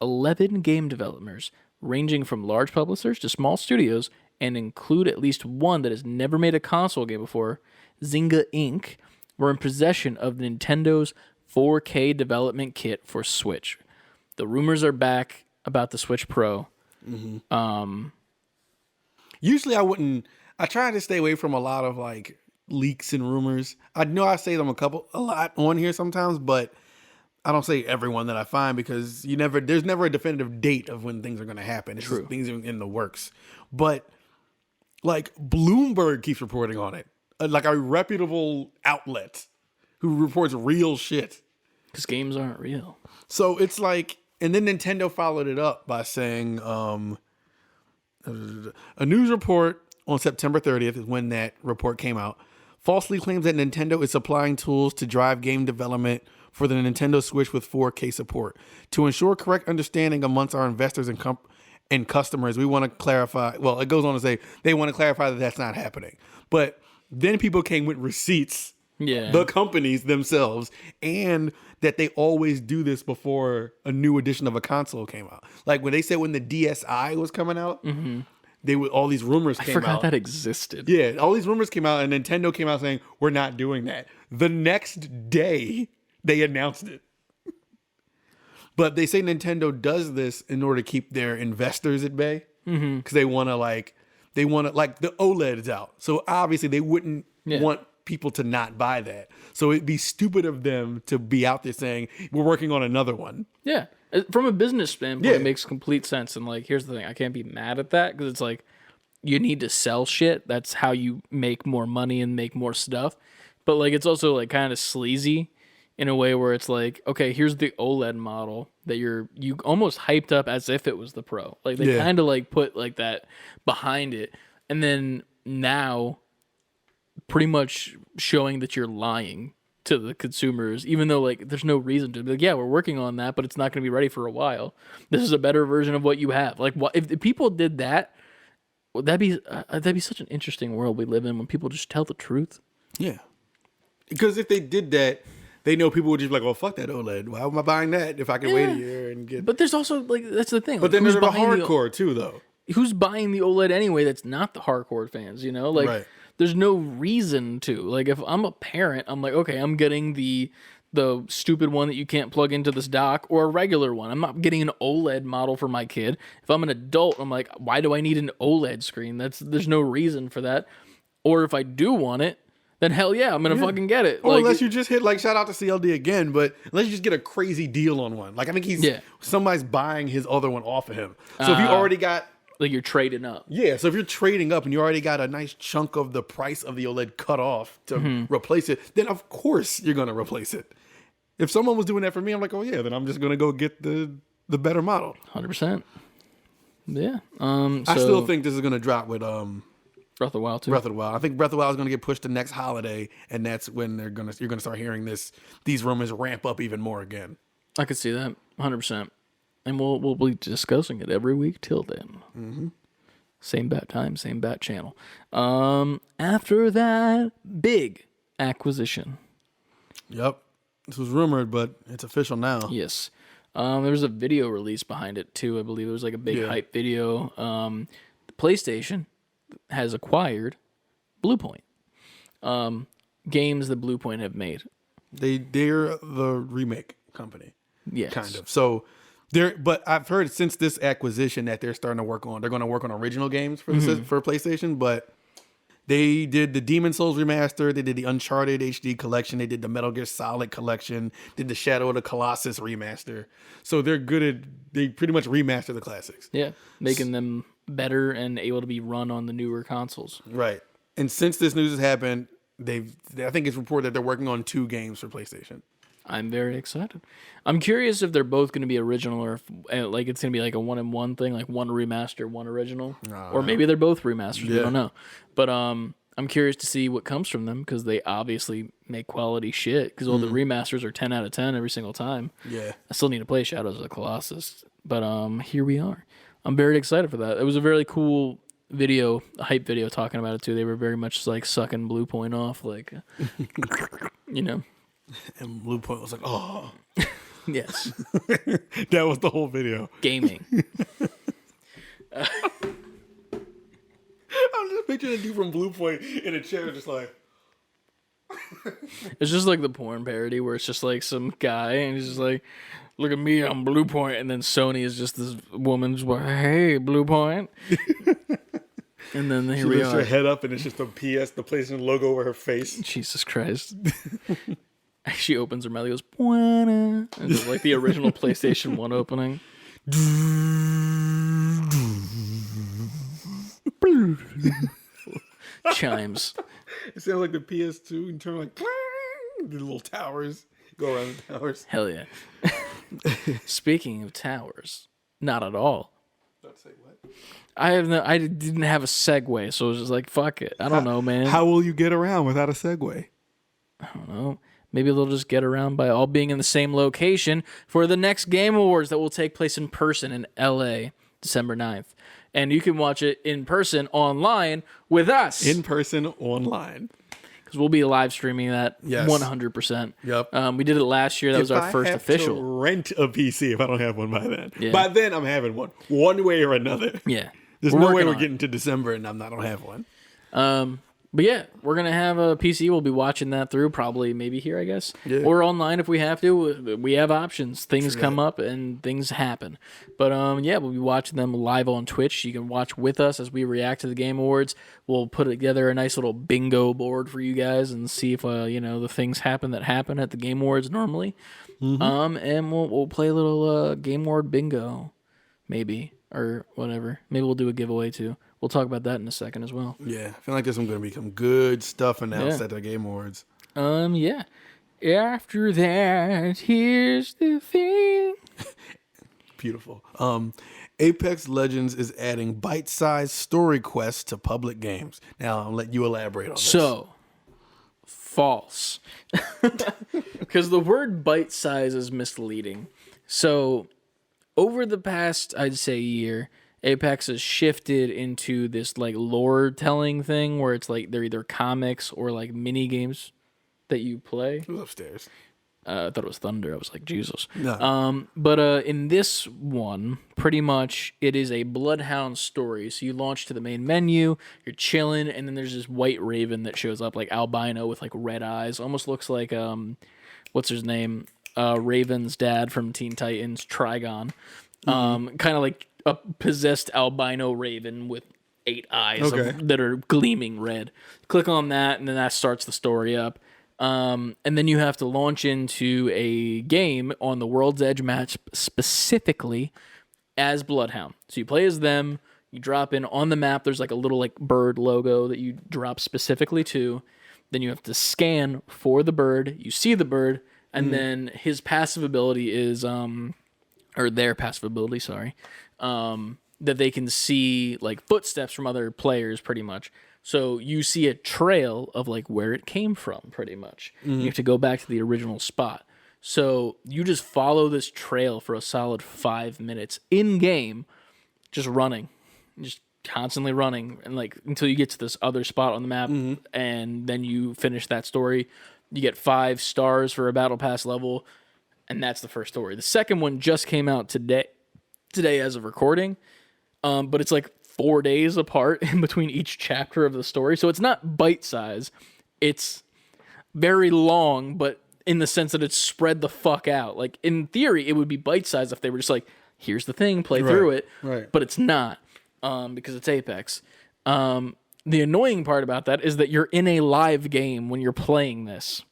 11 game developers, ranging from large publishers to small studios, and include at least one that has never made a console game before, Zynga Inc., were in possession of Nintendo's 4K development kit for Switch. The rumors are back about the Switch Pro. Mm-hmm. Usually I try to stay away from a lot of like leaks and rumors. I know I say them a lot on here sometimes, but I don't say everyone that I find because there's never a definitive date of when things are going to happen. It's just things in the works. But like Bloomberg keeps reporting on it, like a reputable outlet who reports real shit. Because games aren't real. So it's like, and then Nintendo followed it up by saying, a news report on September 30th is when that report came out, falsely claims that Nintendo is supplying tools to drive game development for the Nintendo Switch with 4K support. To ensure correct understanding amongst our investors and customers, we want to clarify. Well, it goes on to say they want to clarify that that's not happening. But then people came with receipts the companies themselves, and that they always do this before a new edition of a console came out. Like when they said when the DSi was coming out, they would all these rumors came out. I forgot that existed. Yeah, all these rumors came out, and Nintendo came out saying we're not doing that. The next day, they announced it. But they say Nintendo does this in order to keep their investors at bay, because they want to like the OLED is out, so obviously they wouldn't want people to not buy that. So it'd be stupid of them to be out there saying we're working on another one. Yeah, from a business standpoint, it makes complete sense. And like, here's the thing: I can't be mad at that because it's like you need to sell shit. That's how you make more money and make more stuff. But like, it's also like kind of sleazy in a way where it's like, okay, here's the OLED model that you almost hyped up as if it was the Pro. Like they kind of like put like that behind it, and then now pretty much showing that you're lying to the consumers, even though like there's no reason to be like, yeah, we're working on that, but it's not going to be ready for a while. This is a better version of what you have. Like, what if people did that? Well, that'd be such an interesting world we live in when people just tell the truth. Yeah, because if they did that, they know people would just be like, well, fuck that OLED. Why am I buying that if I can wait a year and get... But there's also, like, that's the thing. But then there's the hardcore, too, though. Who's buying the OLED anyway that's not the hardcore fans, you know? Like, there's no reason to. Like, if I'm a parent, I'm like, okay, I'm getting the stupid one that you can't plug into this dock or a regular one. I'm not getting an OLED model for my kid. If I'm an adult, I'm like, why do I need an OLED screen? There's no reason for that. Or if I do want it, then hell yeah, I'm going to fucking get it. Or unless you just hit, like, shout out to CLD again, but unless you just get a crazy deal on one. Like, I think somebody's buying his other one off of him. So if you already got... Like, you're trading up. Yeah, so if you're trading up and you already got a nice chunk of the price of the OLED cut off to replace it, then of course you're going to replace it. If someone was doing that for me, I'm like, oh yeah, then I'm just going to go get the better model. 100%. Yeah. I still think this is going to drop with... Breath of the Wild too. Breath of the Wild. I think Breath of the Wild is going to get pushed to next holiday, and that's when you're going to start hearing these rumors ramp up even more again. I could see that 100%, and we'll be discussing it every week till then. Mm-hmm. Same bat time, same bat channel. After that big acquisition. Yep, this was rumored, but it's official now. Yes, there was a video release behind it too. I believe it was like a big hype video. The PlayStation has acquired Bluepoint. Games that Bluepoint have made. They're the remake company. Yes. Kind of. So but I've heard since this acquisition that they're going to work on original games for for PlayStation, but they did the Demon Souls remaster, they did the Uncharted HD collection, they did the Metal Gear Solid collection, did the Shadow of the Colossus remaster. So they pretty much remaster the classics. Yeah, making them better and able to be run on the newer consoles. Right. And since this news has happened, I think it's reported that they're working on 2 games for PlayStation. I'm very excited. I'm curious if they're both going to be original or if like it's going to be like a 1-in-1 thing, like one remaster, one original. Or maybe they're both remasters. I don't know. But I'm curious to see what comes from them because they obviously make quality shit because all the remasters are 10 out of 10 every single time. Yeah. I still need to play Shadows of the Colossus. But here we are. I'm very excited for that. It was a very cool video, a hype video talking about it too. They were very much like sucking Bluepoint off, like, you know. And Bluepoint was like, oh. Yes. That was the whole video. Gaming. I'm just picturing a dude from Bluepoint in a chair just like. It's just like the porn parody where it's just like some guy and he's just like, look at me, I'm Bluepoint, and then Sony is just this woman's like, hey, Bluepoint. And then here we are. She lifts her head up and it's just the PlayStation logo over her face. Jesus Christ. She opens her mouth and goes, Buena. And it's like the original PlayStation 1 opening. Chimes. It sounds like the PS2 and turn like the little towers go around the towers. Hell yeah. Speaking of towers, not at all. Don't say what? I didn't have a segue, so it was just like, fuck it. I don't know, man. How will you get around without a segue? I don't know. Maybe they'll just get around by all being in the same location for the next Game Awards that will take place in person in LA, December 9th. And you can watch it in person online with us. In person online. because we'll be live streaming that Yes. 100%. Yep. We did it last year. That was our first official. To rent a PC if I don't have one by then. Yeah. By then, I'm having one way or another. Yeah. There's no way working we're on it. getting to December and I don't have one. But yeah, we're going to have a PC. We'll be watching that through, probably maybe here, I guess. Yeah. Or online if we have to. We have options. Things come up and things happen. But yeah, we'll be watching them live on Twitch. You can watch with us as we react to the Game Awards. We'll put together a nice little bingo board for you guys and see if, the things happen at the Game Awards normally. And we'll play a little Game Award bingo, maybe, or whatever. Maybe we'll do a giveaway too. We'll talk about that in a second as well. Yeah, I feel like there's going to become good stuff announced at the Game Awards. Yeah. After that, here's the thing. Beautiful. Apex Legends is adding bite-sized story quests to public games. Now, I'll let you elaborate on this. So, false. Because the word bite size is misleading. So, over the past, I'd say, year, Apex has shifted into this like lore telling thing where it's like they're either comics or like mini games that you play. Who's upstairs? I thought it was thunder. I was like, Jesus. No. But in this one, pretty much it is a Bloodhound story. So you launch to the main menu, you're chilling, and then there's this white raven that shows up, like albino with like red eyes. Almost looks like what's his name? Raven's dad from Teen Titans, Trigon. Kind of like a possessed albino raven with 8 eyes that are gleaming red. Click on that, and then that starts the story up. And then you have to launch into a game on the World's Edge match specifically as Bloodhound. So you play as them, you drop in on the map, there's like a little like bird logo that you drop specifically to. Then you have to scan for the bird, you see the bird, and then his passive ability is or their passive ability, sorry, that they can see like footsteps from other players pretty much. So you see a trail of like where it came from pretty much. You have to go back to the original spot. So you just follow this trail for a solid 5 minutes in game, just running, just constantly running, and like until you get to this other spot on the map, and then you finish that story. You get 5 stars for a battle pass level, and that's the first story. The second one just came out today as of recording, but it's like 4 days apart in between each chapter of the story. So it's not bite size. It's very long, but in the sense that it's spread the fuck out. Like in theory, it would be bite size if they were just like, here's the thing, play through it. Right. But it's not, because it's Apex. The annoying part about that is that you're in a live game when you're playing this,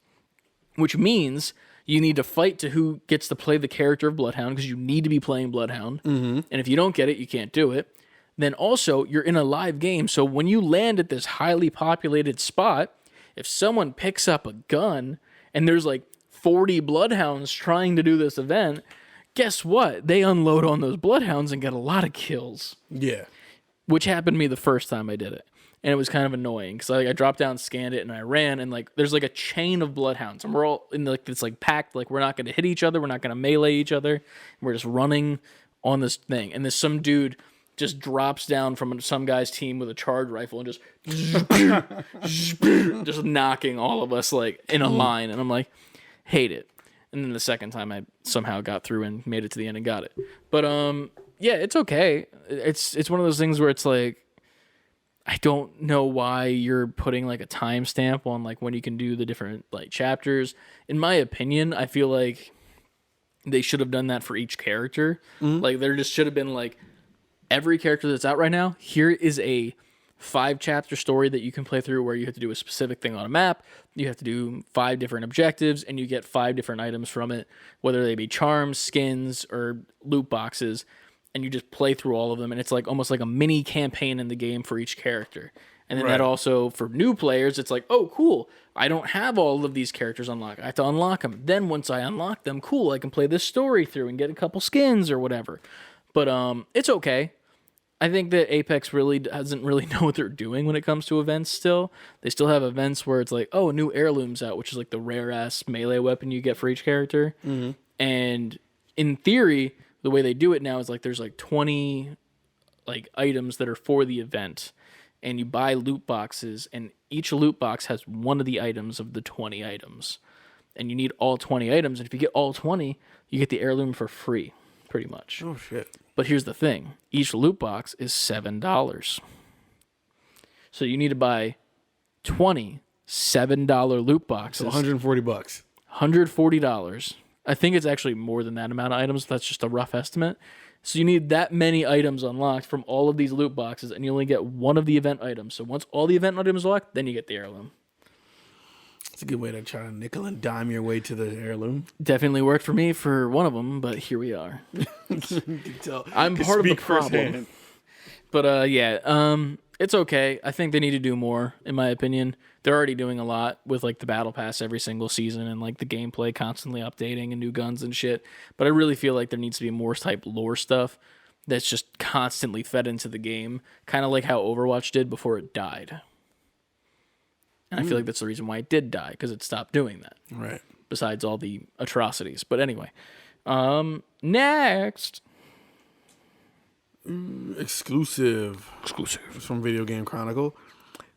which means you need to fight to who gets to play the character of Bloodhound, because you need to be playing Bloodhound. And if you don't get it, you can't do it. Then also, you're in a live game, so when you land at this highly populated spot, if someone picks up a gun and there's like 40 Bloodhounds trying to do this event, guess what? They unload on those Bloodhounds and get a lot of kills. Yeah. Which happened to me the first time I did it. And it was kind of annoying because I dropped down, scanned it, and I ran, and like there's like a chain of Bloodhounds, and we're all in like this like packed, like we're not going to hit each other, we're not going to melee each other, we're just running on this thing, and there's some dude just drops down from some guy's team with a charged rifle and just knocking all of us like in a line, and I'm like, hate it. And then the second time I somehow got through and made it to the end and got it. But yeah, it's okay. It's one of those things where it's like, I don't know why you're putting like a timestamp on like when you can do the different like chapters. In my opinion, I feel like they should have done that for each character. Like there just should have been like, every character that's out right now, here is a 5-chapter story that you can play through where you have to do a specific thing on a map. You have to do 5 different objectives, and you get 5 different items from it, whether they be charms, skins, or loot boxes. And you just play through all of them, and it's like almost like a mini campaign in the game for each character. And then that also, for new players, it's like, oh, cool, I don't have all of these characters unlocked. I have to unlock them. Then once I unlock them, cool, I can play this story through and get a couple skins or whatever. But it's okay. I think that Apex really doesn't really know what they're doing when it comes to events still. They still have events where it's like, oh, a new heirloom's out, which is like the rare-ass melee weapon you get for each character. And in theory, the way they do it now is like there's like 20 like items that are for the event. and you buy loot boxes, and each loot box has one of the items of the 20 items. And you need all 20 items, and if you get all 20, you get the heirloom for free, pretty much. Oh, shit. But here's the thing. Each loot box is $7. So you need to buy 20 $7 loot boxes. So $140. $140. I think it's actually more than that amount of items. That's just a rough estimate. So you need that many items unlocked from all of these loot boxes, and you only get one of the event items. So once all the event items are locked, then you get the heirloom. It's a good way to try to nickel and dime your way to the heirloom. Definitely worked for me for one of them, but here we are. I'm part of the problem. But it's okay. I think they need to do more, in my opinion. They're already doing a lot with like the battle pass every single season and like the gameplay constantly updating and new guns and shit. But I really feel like there needs to be more type lore stuff that's just constantly fed into the game, kind of like how Overwatch did before it died. And I feel like that's the reason why it did die, because it stopped doing that. Right. Besides all the atrocities. But anyway. Next. Exclusive from Video Game Chronicle.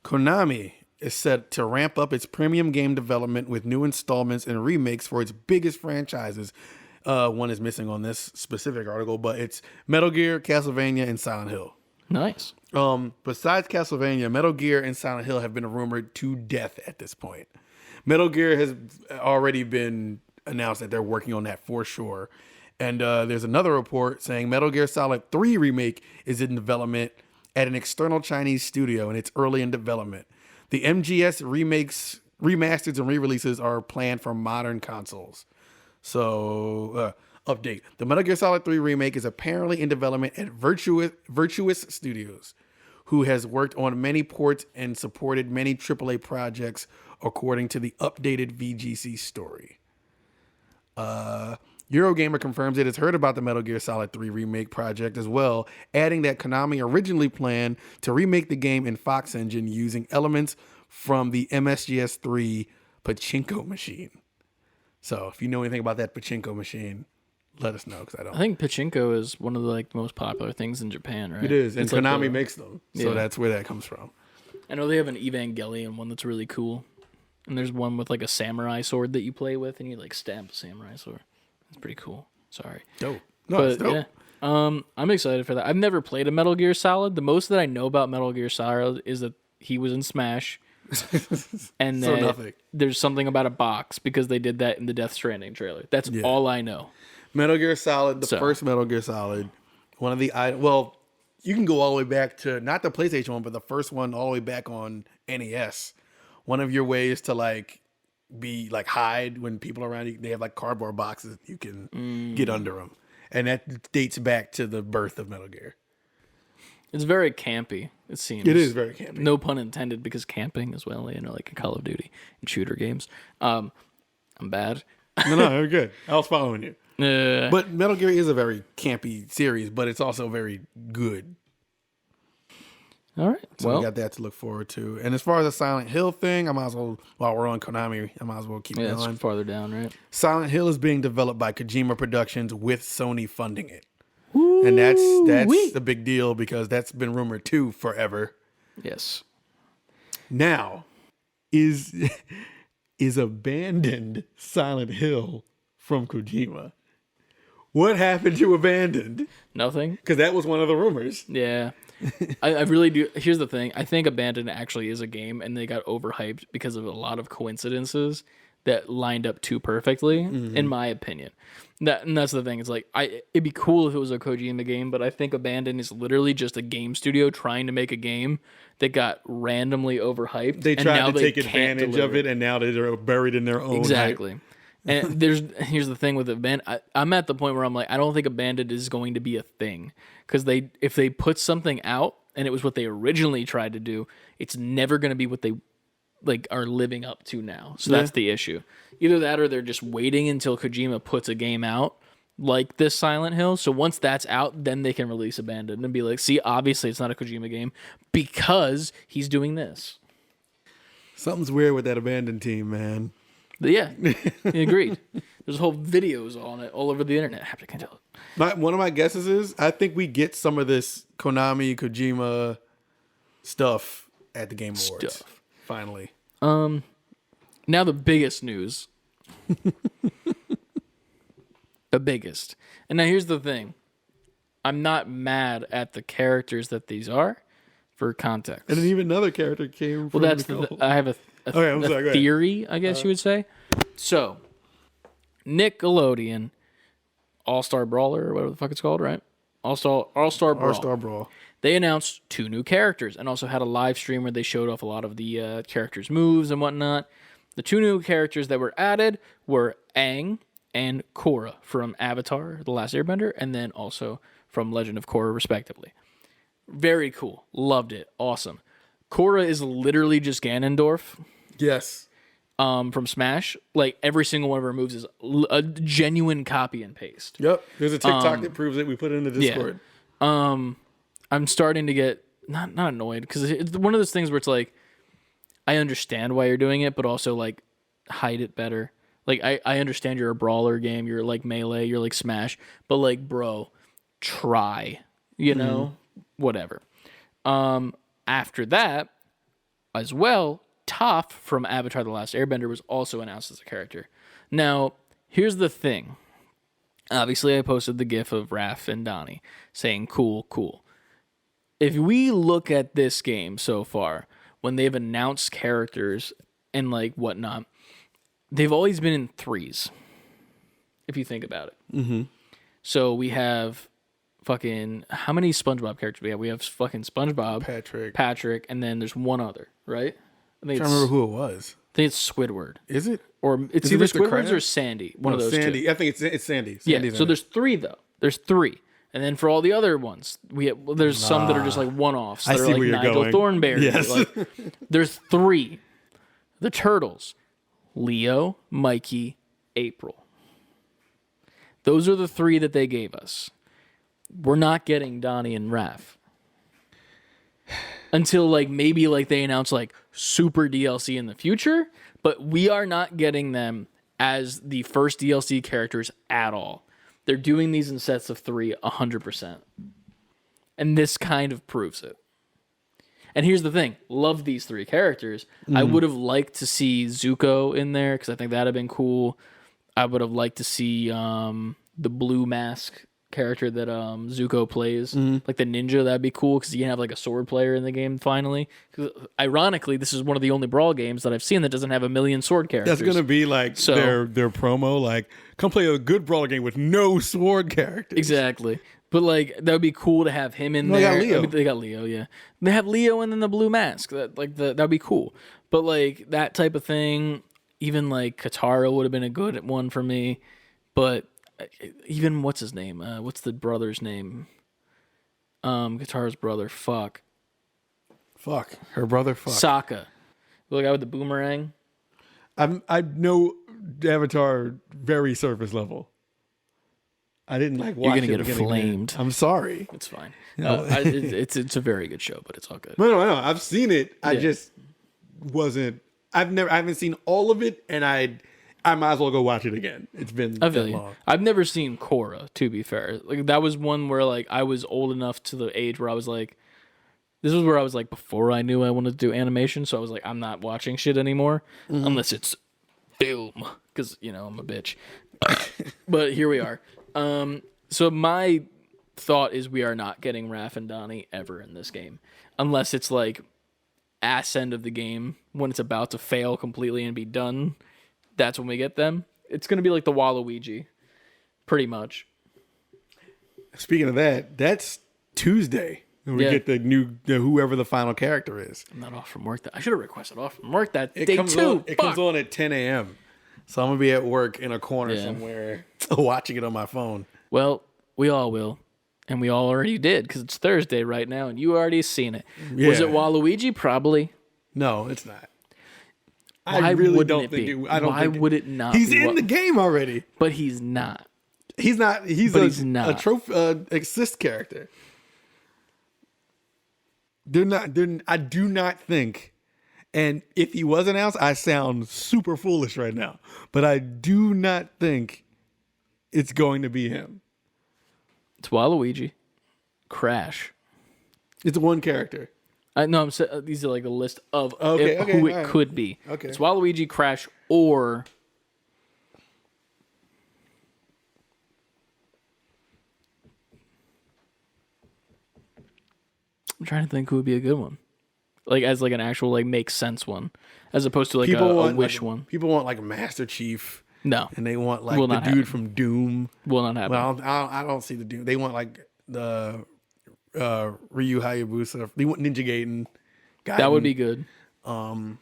Konami is set to ramp up its premium game development with new installments and remakes for its biggest franchises. One is missing on this specific article, but it's Metal Gear, Castlevania, and Silent Hill. Nice. Besides Castlevania, Metal Gear and Silent Hill have been rumored to death at this point. Metal Gear has already been announced that they're working on that for sure. And there's another report saying Metal Gear Solid 3 Remake is in development at an external Chinese studio, and it's early in development. The MGS remakes, remasters, and re-releases are planned for modern consoles. So, update. The Metal Gear Solid 3 Remake is apparently in development at Virtuous Studios, who has worked on many ports and supported many AAA projects, according to the updated VGC story. Eurogamer confirms it has heard about the Metal Gear Solid 3 Remake project as well, adding that Konami originally planned to remake the game in Fox Engine using elements from the MSGS3 pachinko machine. So if you know anything about that pachinko machine, let us know, because I don't. I think pachinko is one of the like most popular things in Japan, right? It is, and it's Konami like makes them, so that's where that comes from. I know they have an Evangelion one that's really cool, and there's one with like a samurai sword that you play with, and you like stab a samurai sword. It's pretty cool. Sorry. Dope. No, it's dope. Yeah. I'm excited for that. I've never played a Metal Gear Solid. The most that I know about Metal Gear Solid is that he was in Smash. And So then nothing. there's something about a box because they did that in the Death Stranding trailer. That's all I know. Metal Gear Solid, the first Metal Gear Solid, one of the well, you can go all the way back to not the PlayStation one, but the first one all the way back on NES. One of your ways to like be like hide when people are around you, they have like cardboard boxes you can get under them, and that dates back to the birth of Metal Gear. It's very campy, it seems. It is very campy. No pun intended, because camping as well, like a Call of Duty and shooter games. I'm bad. No, you're good. I was following you. Uh, But Metal Gear is a very campy series, but it's also very good. All right. So we got that to look forward to. And as far as the Silent Hill thing, I might as well, while we're on Konami, I might as well keep going. It's farther down, right? Silent Hill is being developed by Kojima Productions with Sony funding it. And that's a big deal, because that's been rumored too forever. Yes. Now, is abandoned Silent Hill from Kojima? What happened to Abandoned? Nothing. Because that was one of the rumors. Yeah. I really do. Here's the thing. I think Abandoned actually is a game, and they got overhyped because of a lot of coincidences that lined up too perfectly, in my opinion. And that's the thing. It's like, it'd be cool if it was a Kojima game, but I think Abandoned is literally just a game studio trying to make a game that got randomly overhyped. They tried to take can't advantage deliver of it, and now they're buried in their own Exactly. hype. And here's the thing with Abandoned. I'm at the point where I'm like, I don't think Abandoned is going to be a thing, because if they put something out and it was what they originally tried to do, it's never going to be what they like are living up to now. So that's the issue. Either that, or they're just waiting until Kojima puts a game out like this Silent Hill. So once that's out, then they can release Abandoned and be like, see, obviously it's not a Kojima game because he's doing this. Something's weird with that Abandoned team, man. But yeah, agreed. There's whole videos on it all over the internet. I can tell it. One of my guesses is I think we get some of this Konami, Kojima stuff at the Game Awards. Stuff. Finally. Now the biggest news. The biggest. And now here's the thing. I'm not mad at the characters that these are, for context. And then even another character came from that's Nicole. I have a Okay, I'm sorry, go ahead. theory, I guess you would say. So, Nickelodeon All-Star Brawler, or whatever the fuck it's called, right? All-Star Brawl. All-Star Brawl. They announced 2 new characters and also had a live stream where they showed off a lot of the characters' moves and whatnot. The 2 new characters that were added were Aang and Korra from Avatar, The Last Airbender, and then also from Legend of Korra, respectively. Very cool. Loved it. Awesome. Korra is literally just Ganondorf Yes. from Smash. Like, every single one of her moves is a genuine copy and paste. Yep. There's a TikTok that proves it. We put it in the Discord. I'm starting to get not annoyed because it's one of those things where it's like, I understand why you're doing it, but also like hide it better. Like I understand you're a brawler game, you're like Melee, you're like Smash, but like, bro, try, you know, whatever. After that, as well, Toph from Avatar: The Last Airbender was also announced as a character. Now, here's the thing. Obviously, I posted the gif of Raph and Donnie saying, cool, cool. If we look at this game so far, when they've announced characters and like whatnot, they've always been in 3s, if you think about it. Mm-hmm. So we have fucking, how many SpongeBob characters we have? We have fucking SpongeBob, Patrick, and then there's one other, right? I think I remember who it was. I think it's Squidward. Is it? Or it's Is either it Mr. Squidward's Krabs? or Sandy. One of those Sandy. two. I think it's Sandy. Yeah, Sandy's so in there's 3 though. There's 3. And then for all the other ones, there's some that are just like one-offs. I That are see like where you're Nigel going. Thornberry. Yes. Like, there's 3. The Turtles. Leo, Mikey, April. Those are the 3 that they gave us. We're not getting Donnie and Raph. Until like maybe like they announce like super DLC in the future. But we are not getting them as the first DLC characters at all. They're doing these in sets of 3 100%. And this kind of proves it. And here's the thing. Love these 3 characters. I would have liked to see Zuko in there because I think that'd have been cool. I would have liked to see the blue mask character that Zuko plays. Like the ninja, that'd be cool because you can have like a sword player in the game finally. 'Cause, ironically, this is one of the only Brawl games that I've seen that doesn't have a million sword characters. That's gonna be like their promo. Like, come play a good Brawler game with no sword characters. Exactly. But like that would be cool to have him in They there. got Leo. I mean, they got Leo, yeah. They have Leo and then the blue mask. That'd be cool. But like that type of thing, even like Katara would have been a good one for me. But even what's his name? What's the brother's name? Katara's brother. Fuck. Her brother. Sokka. The guy with the boomerang. I know Avatar very surface level. I didn't like watch. You're gonna get flamed. I'm sorry. It's fine. It's a very good show, but it's all good. No. I've seen it. I just wasn't. I haven't seen all of it, and I might as well go watch it again. It's been that long. I've never seen Korra, to be fair. Like that was one where like I was old enough to the age where I was like, this was where I was like before I knew I wanted to do animation. So I was like, I'm not watching shit anymore unless it's film, because I'm a bitch. But here we are. So my thought is we are not getting Raph and Donnie ever in this game, unless it's like ass end of the game when it's about to fail completely and be done. That's when we get them. It's gonna be like the Waluigi, pretty much. Speaking of that, that's Tuesday. When we get the whoever the final character is. I'm not off from work. I should have requested off from work that It day comes too. It comes on at 10 a.m. So I'm gonna be at work in a corner somewhere watching it on my phone. Well, we all will. And we all already did because it's Thursday right now and you already seen it. Yeah. Was it Waluigi? Probably. No, it's not. Why I really wouldn't don't it think be? it. I don't. Why think would it not? He's be in the game already. But he's not. He's not. He's not. a trophy assist character. They're not. I do not think. And if he was announced, I sound super foolish right now. But I do not think it's going to be him. It's Waluigi. Crash. It's one character. No, these are like a list of Okay, who it alright. could be. Okay. It's Waluigi, Crash, or I'm trying to think who would be a good one. Like as like an actual like makes sense one, as opposed to like a wish one. People want like Master Chief, No, and they want like Will the not dude happen. from Doom. will not happen. Well, I don't see the Doom. They want like the Ryu Hayabusa. They want Ninja Gaiden. That would be good. People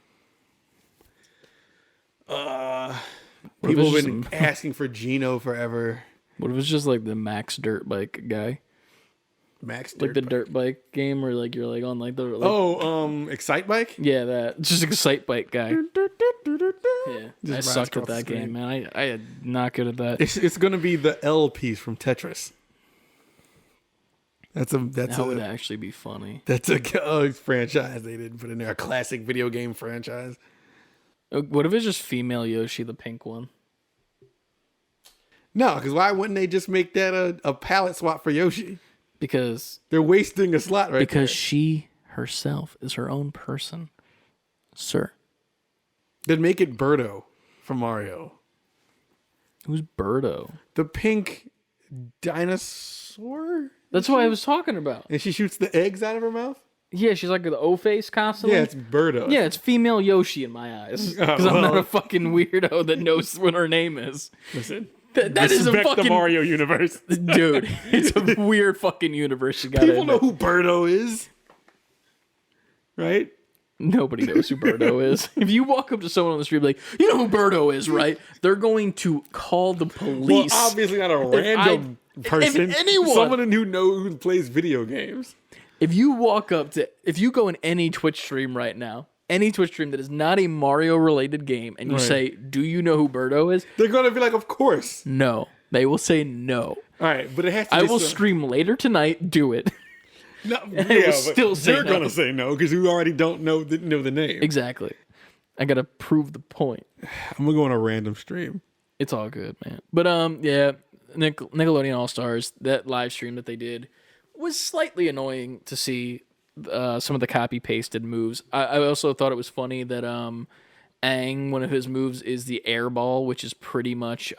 it's have been asking for Geno forever. What if it's just like the Max dirt bike guy, Max, like the dirt bike game where like you're like on like the like, Excite Bike. yeah, that just excite bike guy. Yeah, I rides sucked at across the that game, screen. man. I am not good at that. It's gonna be the L piece from Tetris. That's That would a actually be funny. franchise they didn't put in there. A classic video game franchise. What if it's just female Yoshi, the pink one? No, because why wouldn't they just make that a palette swap for Yoshi? Because They're wasting a slot because she herself is her own person, sir. Then make it Birdo from Mario. Who's Birdo? The pink dinosaur? That's what I was talking about. And she shoots the eggs out of her mouth? Yeah, she's like the O face constantly. Yeah, it's Birdo. Yeah, it's female Yoshi in my eyes. Because I'm not a fucking weirdo that knows what her name is. Listen. That is a Respect fucking the Mario universe. dude. It's a weird fucking universe. You gotta People know admit. who Birdo is. Right? Nobody knows who Birdo is. If you walk up to someone on the street, like, you know who Birdo is, right? They're going to call the Well, police. obviously not a random person. if anyone- Someone who plays video games. If you go in any Twitch stream right now, any Twitch stream that is not a Mario related game, and you Right. say, "Do you know who Birdo is?" They're going to be like, of course. No, they will say no. All right, but it has to I be will some- stream later tonight. Do it. No, will but still say they're no. going to say no because you already don't know the name. Exactly. I gotta prove the point. I'm going to go on a random stream. It's all good, man. But yeah, Nickelodeon All Stars, that live stream that they did was slightly annoying to see some of the copy pasted moves. I also thought it was funny that Aang, one of his moves is the air ball, which is pretty much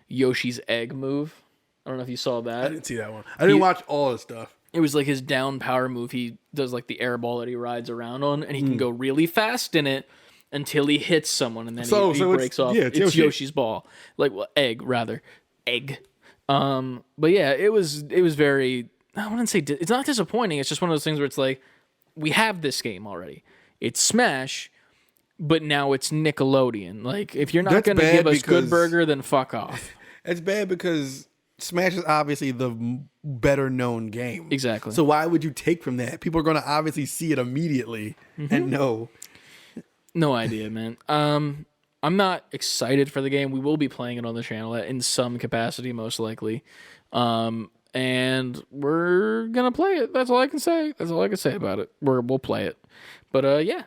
Yoshi's egg move. I don't know if you saw that. I didn't see that one. I didn't watch all the stuff. It was like his down power move. He does like the air ball that he rides around on, and he can go really fast in it until he hits someone, and then he So breaks it's- off. yeah, it's it's Yoshi. Yoshi's ball, like egg rather, egg. But yeah, it was very. I wouldn't say it's not disappointing. It's just one of those things where it's like we have this game already. It's Smash, but now it's Nickelodeon. Like if you're not That's going to bad give us because- Good Burger, then fuck off. It's bad because Smash is obviously the better known game. Exactly. So why would you take from that? People are going to obviously see it immediately and know. No idea, man. I'm not excited for the game. We will be playing it on the channel in some capacity, most likely. And we're gonna play it. That's all I can say. That's all I can say about it. We'll play it. But yeah,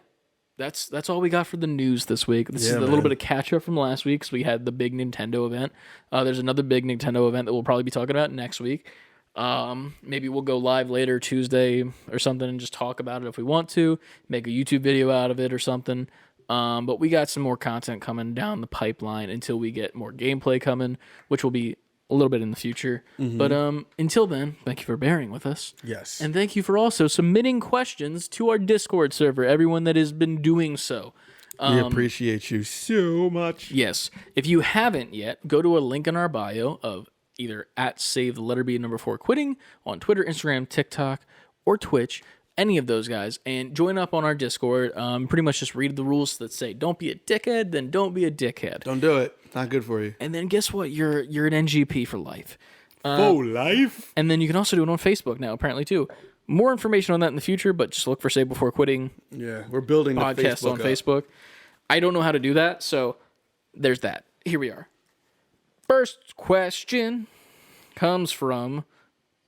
that's all we got for the news this week. This is a little bit of catch up from last week because we had the big Nintendo event. There's another big Nintendo event that we'll probably be talking about next week. Maybe we'll go live later Tuesday or something and just talk about it if we want to. Make a YouTube video out of it or something. But we got some more content coming down the pipeline until we get more gameplay coming, which will be a little bit in the future. But until then, thank you for bearing with us. Yes. And thank you for also submitting questions to our Discord server, everyone that has been doing so. We appreciate you so much. Yes. If you haven't yet, go to a link in our bio of either at save the letter B number 4 quitting on Twitter, Instagram, TikTok, or Twitch. Any of those guys, and join up on our Discord. Pretty much just read the rules that say don't be a dickhead, then don't be a dickhead. Don't do it. It's not good for you. And then guess what? You're an NGP for life. For life? And then you can also do it on Facebook now, apparently too. More information on that in the future, but just look for Save Before Quitting Yeah, we're building the podcast Facebook on up. Facebook. I don't know how to do that, so there's that. Here we are. First question comes from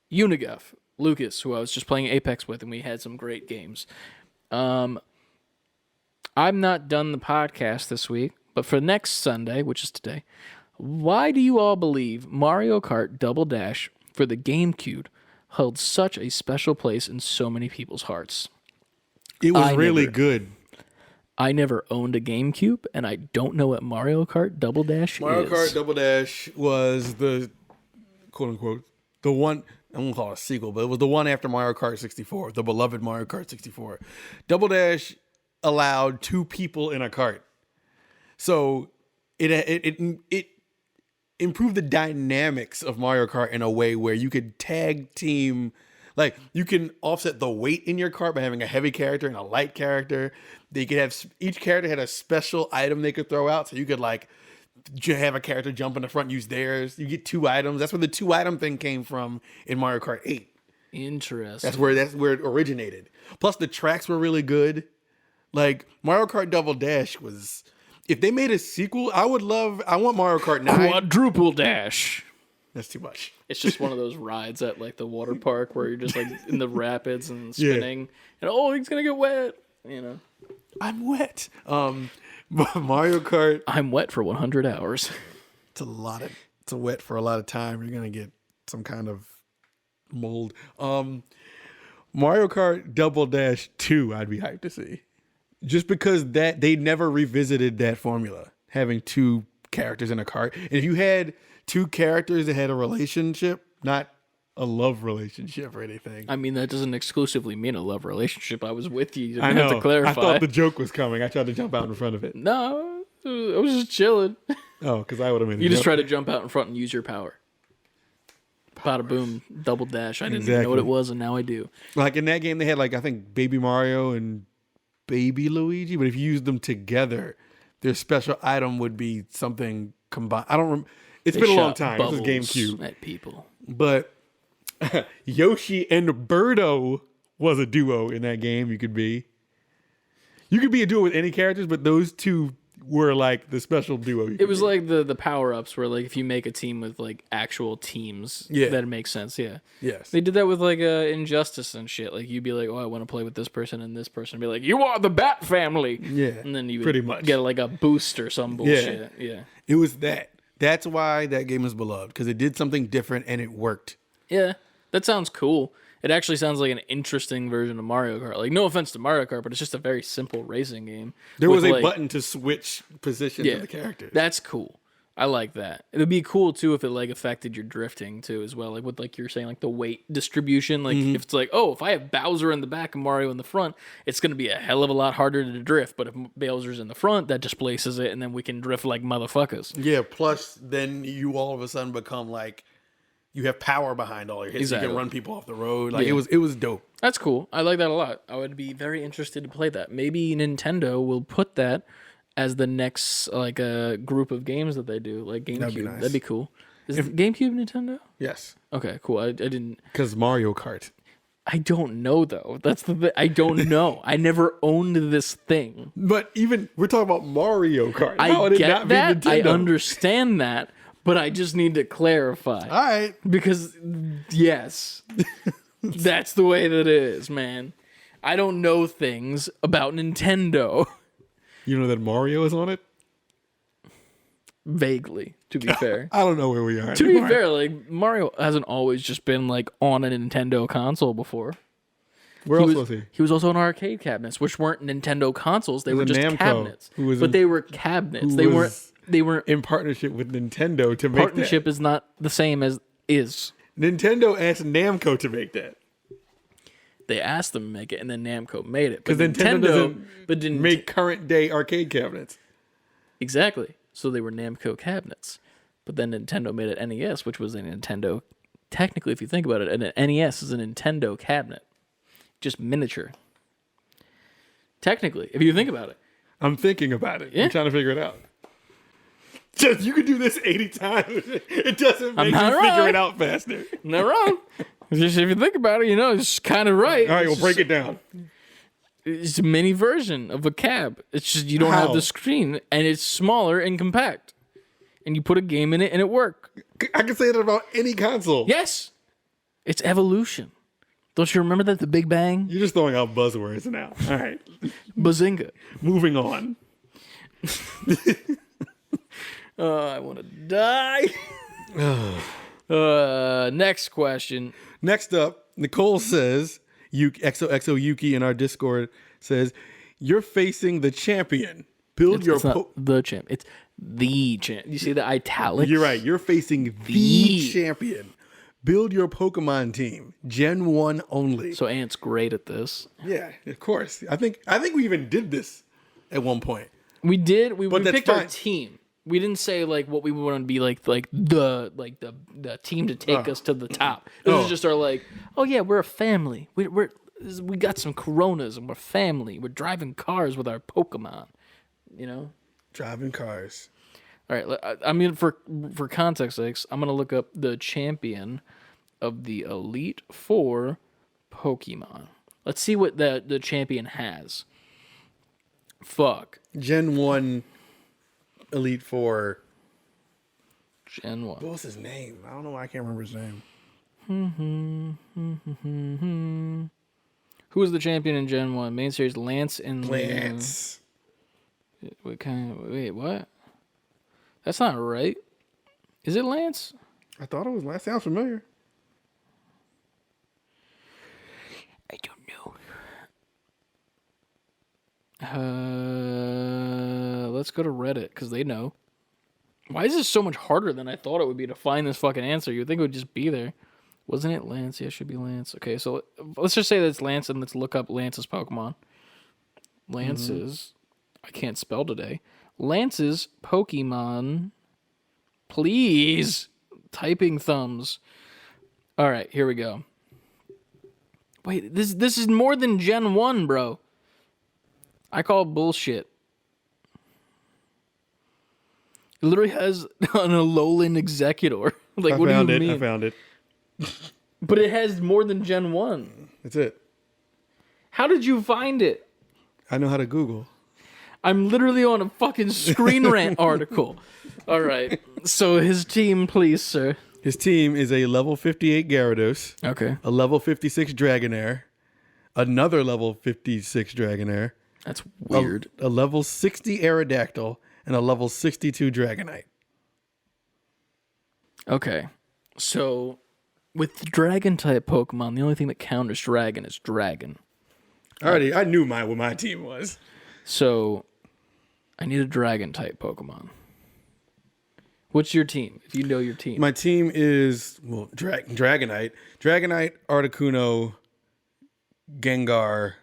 Uniguff. Lucas, who I was just playing Apex with, and we had some great games. I'm not done the podcast this week, but for next Sunday, which is today, why do you all believe Mario Kart Double Dash for the GameCube held such a special place in so many people's hearts? It was I really never- good. I never owned a GameCube, and I don't know what Mario Kart Double Dash Mario is. Kart Double Dash was the quote unquote the one. I won't call it a sequel, but it was the one after Mario Kart 64, the beloved Mario Kart 64. Double Dash allowed 2 people in a cart, so it improved the dynamics of Mario Kart in a way where you could tag team. Like, you can offset the weight in your cart by having a heavy character and a light character. They could have, each character had a special item they could throw out. So you could like have a character jump in the front, use theirs. You get 2 items. That's where the 2 item thing came from in Mario Kart 8. Interesting. That's where it originated. Plus the tracks were really good. Like Mario Kart Double Dash was, if they made a sequel, I want Mario Kart 9. Quadruple Dash. That's too much. It's just one of those rides at like the water park where you're just like in the rapids and spinning, and he's gonna get wet. You know, I'm wet. Mario Kart. I'm wet for 100 hours. It's a wet for a lot of time. You're gonna get some kind of mold. Mario Kart Double Dash 2, I'd be hyped to see, just because that they never revisited that formula, having 2 characters in a cart. And if you had 2 characters that had a relationship, not a love relationship or anything. I mean, that doesn't exclusively mean a love relationship. I was with you. You I didn't know. have to clarify. I thought the joke was coming. I tried to jump out in front of it. No, I was just chilling. Oh, because I would have been. You just try to jump out in front and use your power. Bada boom, double dash. I didn't even know what it was, and now I do. Like in that game, they had like I think Baby Mario and Baby Luigi, but if you used them together, their special item would be something combined. I don't remember. It's been a long time. This was GameCube. At people. But Yoshi and Birdo was a duo in that game. You could be a duo with any characters, but those 2 were like the special duo. It was like the power-ups where like if you make a team with like actual teams, that makes sense. Yeah. Yes. They did that with like Injustice and shit. Like you'd be like, oh, I want to play with this person and this person. Be like, you are the Bat family. Yeah. And then you would pretty much get like a boost or some bullshit. Yeah. It was that. That's why that game is beloved, because it did something different and it worked. Yeah. That sounds cool. It actually sounds like an interesting version of Mario Kart. Like, no offense to Mario Kart, but it's just a very simple racing game. There was a like, button to switch positions of the characters. That's cool. I like that. It would be cool too if it like affected your drifting too as well. Like with like you're saying, like the weight distribution. Like if it's like, oh, if I have Bowser in the back and Mario in the front, it's gonna be a hell of a lot harder to drift. But if Bowser's in the front, that displaces it, and then we can drift like motherfuckers. Yeah. Plus, then you all of a sudden become like you have power behind all your hits. Exactly. You can run people off the road. Like it was dope. That's cool. I like that a lot. I would be very interested to play that. Maybe Nintendo will put that as the next like a group of games that they do, like GameCube. That'd be nice. That'd be cool. Is GameCube Nintendo? Yes. Okay, cool. I didn't. Because Mario Kart. I don't know though. That's the thing. I don't know. I never owned this thing. But even we're talking about Mario Kart. I get that. I Nintendo? understand that, but I just need to clarify. All right. Because yes, that's the way that it is, man. I don't know things about Nintendo. You know that Mario is on it? Vaguely, to be fair. I don't know where we are. To be fair, like Mario hasn't always just been like on a Nintendo console before. Where else was he? He was also on arcade cabinets, which weren't Nintendo consoles. They were just Namco, cabinets. who was But in- they were cabinets. who They was weren't. In partnership with Nintendo to make Partnership is not the same as is. that. Nintendo asked Namco to make that. They asked them to make it, and then Namco made it. Because Nintendo didn't make current day arcade cabinets. exactly. So they were Namco cabinets. But then Nintendo made it NES, which was a Nintendo. Technically, if you think about it, an NES is a Nintendo cabinet, just miniature. Technically, if you think about it. I'm thinking about it. Yeah. I'm trying to figure it out. Just you could do this 80 times. It doesn't make you not figure wrong. it out faster. Not wrong. Just if you think about it, it's kind of right. All right, we'll It's break just- it down. It's a mini version of a cab. It's just you don't How? have the screen, and it's smaller and compact. And you put a game in it, and it works. I can say that about any console. Yes, it's evolution. Don't you remember that the Big Bang? You're just throwing out buzzwords now. All right. Bazinga. Moving on. I want to die. Next question. Next up, Nicole says, XOXO Yuki in our Discord says, "You're facing the champion. Build It's not the champ. It's the champ. You see the italics? You're right. You're facing the champion. Build your Pokemon team. Gen 1 only." So Ant's great at this. Yeah, of course. I think we even did this at one point. We did. We that's picked our fine. team. We didn't say like what we want to be like the team to take us to the top. This is just our like, oh yeah, we're a family. We got some Coronas and we're family. We're driving cars with our Pokemon. You know, Driving cars. all right. I mean, for context sakes, I'm gonna look up the champion of the Elite Four Pokemon. Let's see what the champion has. Fuck. Gen 1 Elite Four. Gen 1. What was his name? I don't know why I can't remember his name. Who was the champion in Gen 1? Main series Lance and Lance. Wait, what? That's not right. Is it Lance? I thought it was Lance. Sounds familiar. I don't know. Let's go to Reddit because they know. Why is this so much harder than I thought it would be to find this fucking answer? You'd think it would just be there. Wasn't it Lance? Yeah, it should be Lance. Okay, so let's just say that it's Lance and let's look up Lance's Pokemon. Lance's, I can't spell today. Lance's Pokemon, please. Typing thumbs. All right, here we go. Wait, this is more than Gen 1, bro. I call it bullshit. It literally has an Alolan Executor. Like, what do you mean? I found it. But it has more than Gen 1. That's it. How did you find it? I know how to Google. I'm literally on a fucking Screen Rant article. All right. So his team, please, sir. His team is a level 58 Gyarados, Okay. a level 56 Dragonair, another level 56 Dragonair, That's weird. a level 60 Aerodactyl, and a level 62 Dragonite. Okay. So with Dragon type Pokemon, the only thing that counters Dragon is Dragon. I knew what my team was. So I need a Dragon type Pokemon. What's your team? If you know your team. My team is Dragonite, Articuno, Gengar,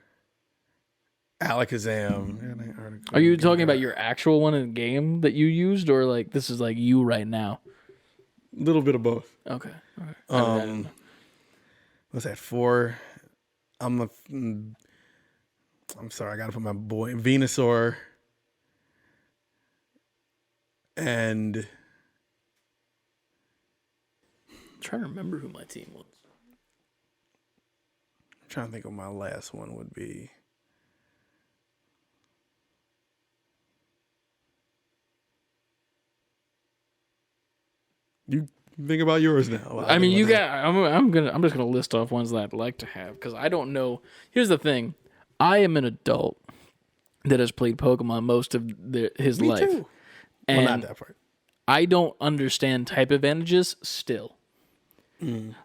Alakazam. Are you talking about your actual one in the game that you used, or like this is like you right now? A little bit of both. Okay. What's that? 4. I'm sorry, I gotta put my boy Venusaur and I'm trying to remember who my team was. I'm trying to think what my last one would be. You think about yours now. I mean, you got. I'm just gonna list off ones that I'd like to have because I don't know. Here's the thing: I am an adult that has played Pokemon most of his Me life, too. and Well, not that part. I don't understand type advantages still.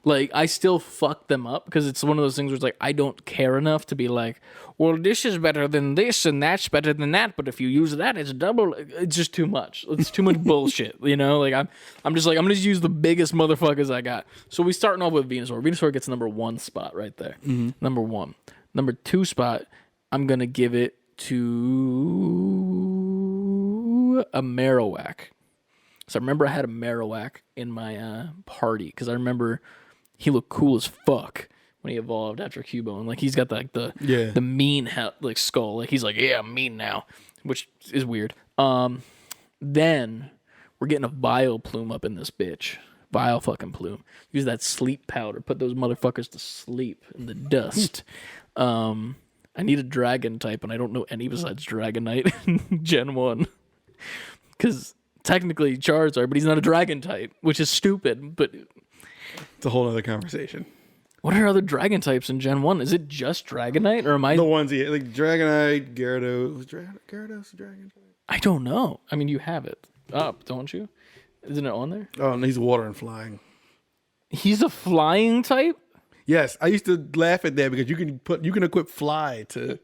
Like, I still fuck them up because it's one of those things where it's like, I don't care enough to be like, well, this is better than this and that's better than that. But if you use that, it's double. It's just too much. It's too much bullshit. You know, like I'm just like, I'm going to use the biggest motherfuckers I got. So we starting off with Venusaur. Venusaur gets number 1 spot right there. Number 1. Number 2 spot, I'm going to give it to a Marowak. So I remember I had a Marowak in my party because I remember he looked cool as fuck when he evolved after Cubone. Like he's got like the mean like skull. Like he's like, yeah, I'm mean now, which is weird. Then we're getting a Vileplume up in this bitch. Vile fucking plume. Use that sleep powder. Put those motherfuckers to sleep in the dust. I need a dragon type, and I don't know any besides Dragonite in Gen 1. Because technically Charizard, but he's not a dragon type, which is stupid. But It's a whole other conversation. what are other dragon types in Gen 1? Is it just Dragonite, or am I... The ones like Dragonite, Gyarados. Was Gyarados a dragon type? I don't know. I mean, you have it up, don't you? Isn't it on there? Oh, and he's water and flying. He's a flying type? Yes, I used to laugh at that because you can equip fly to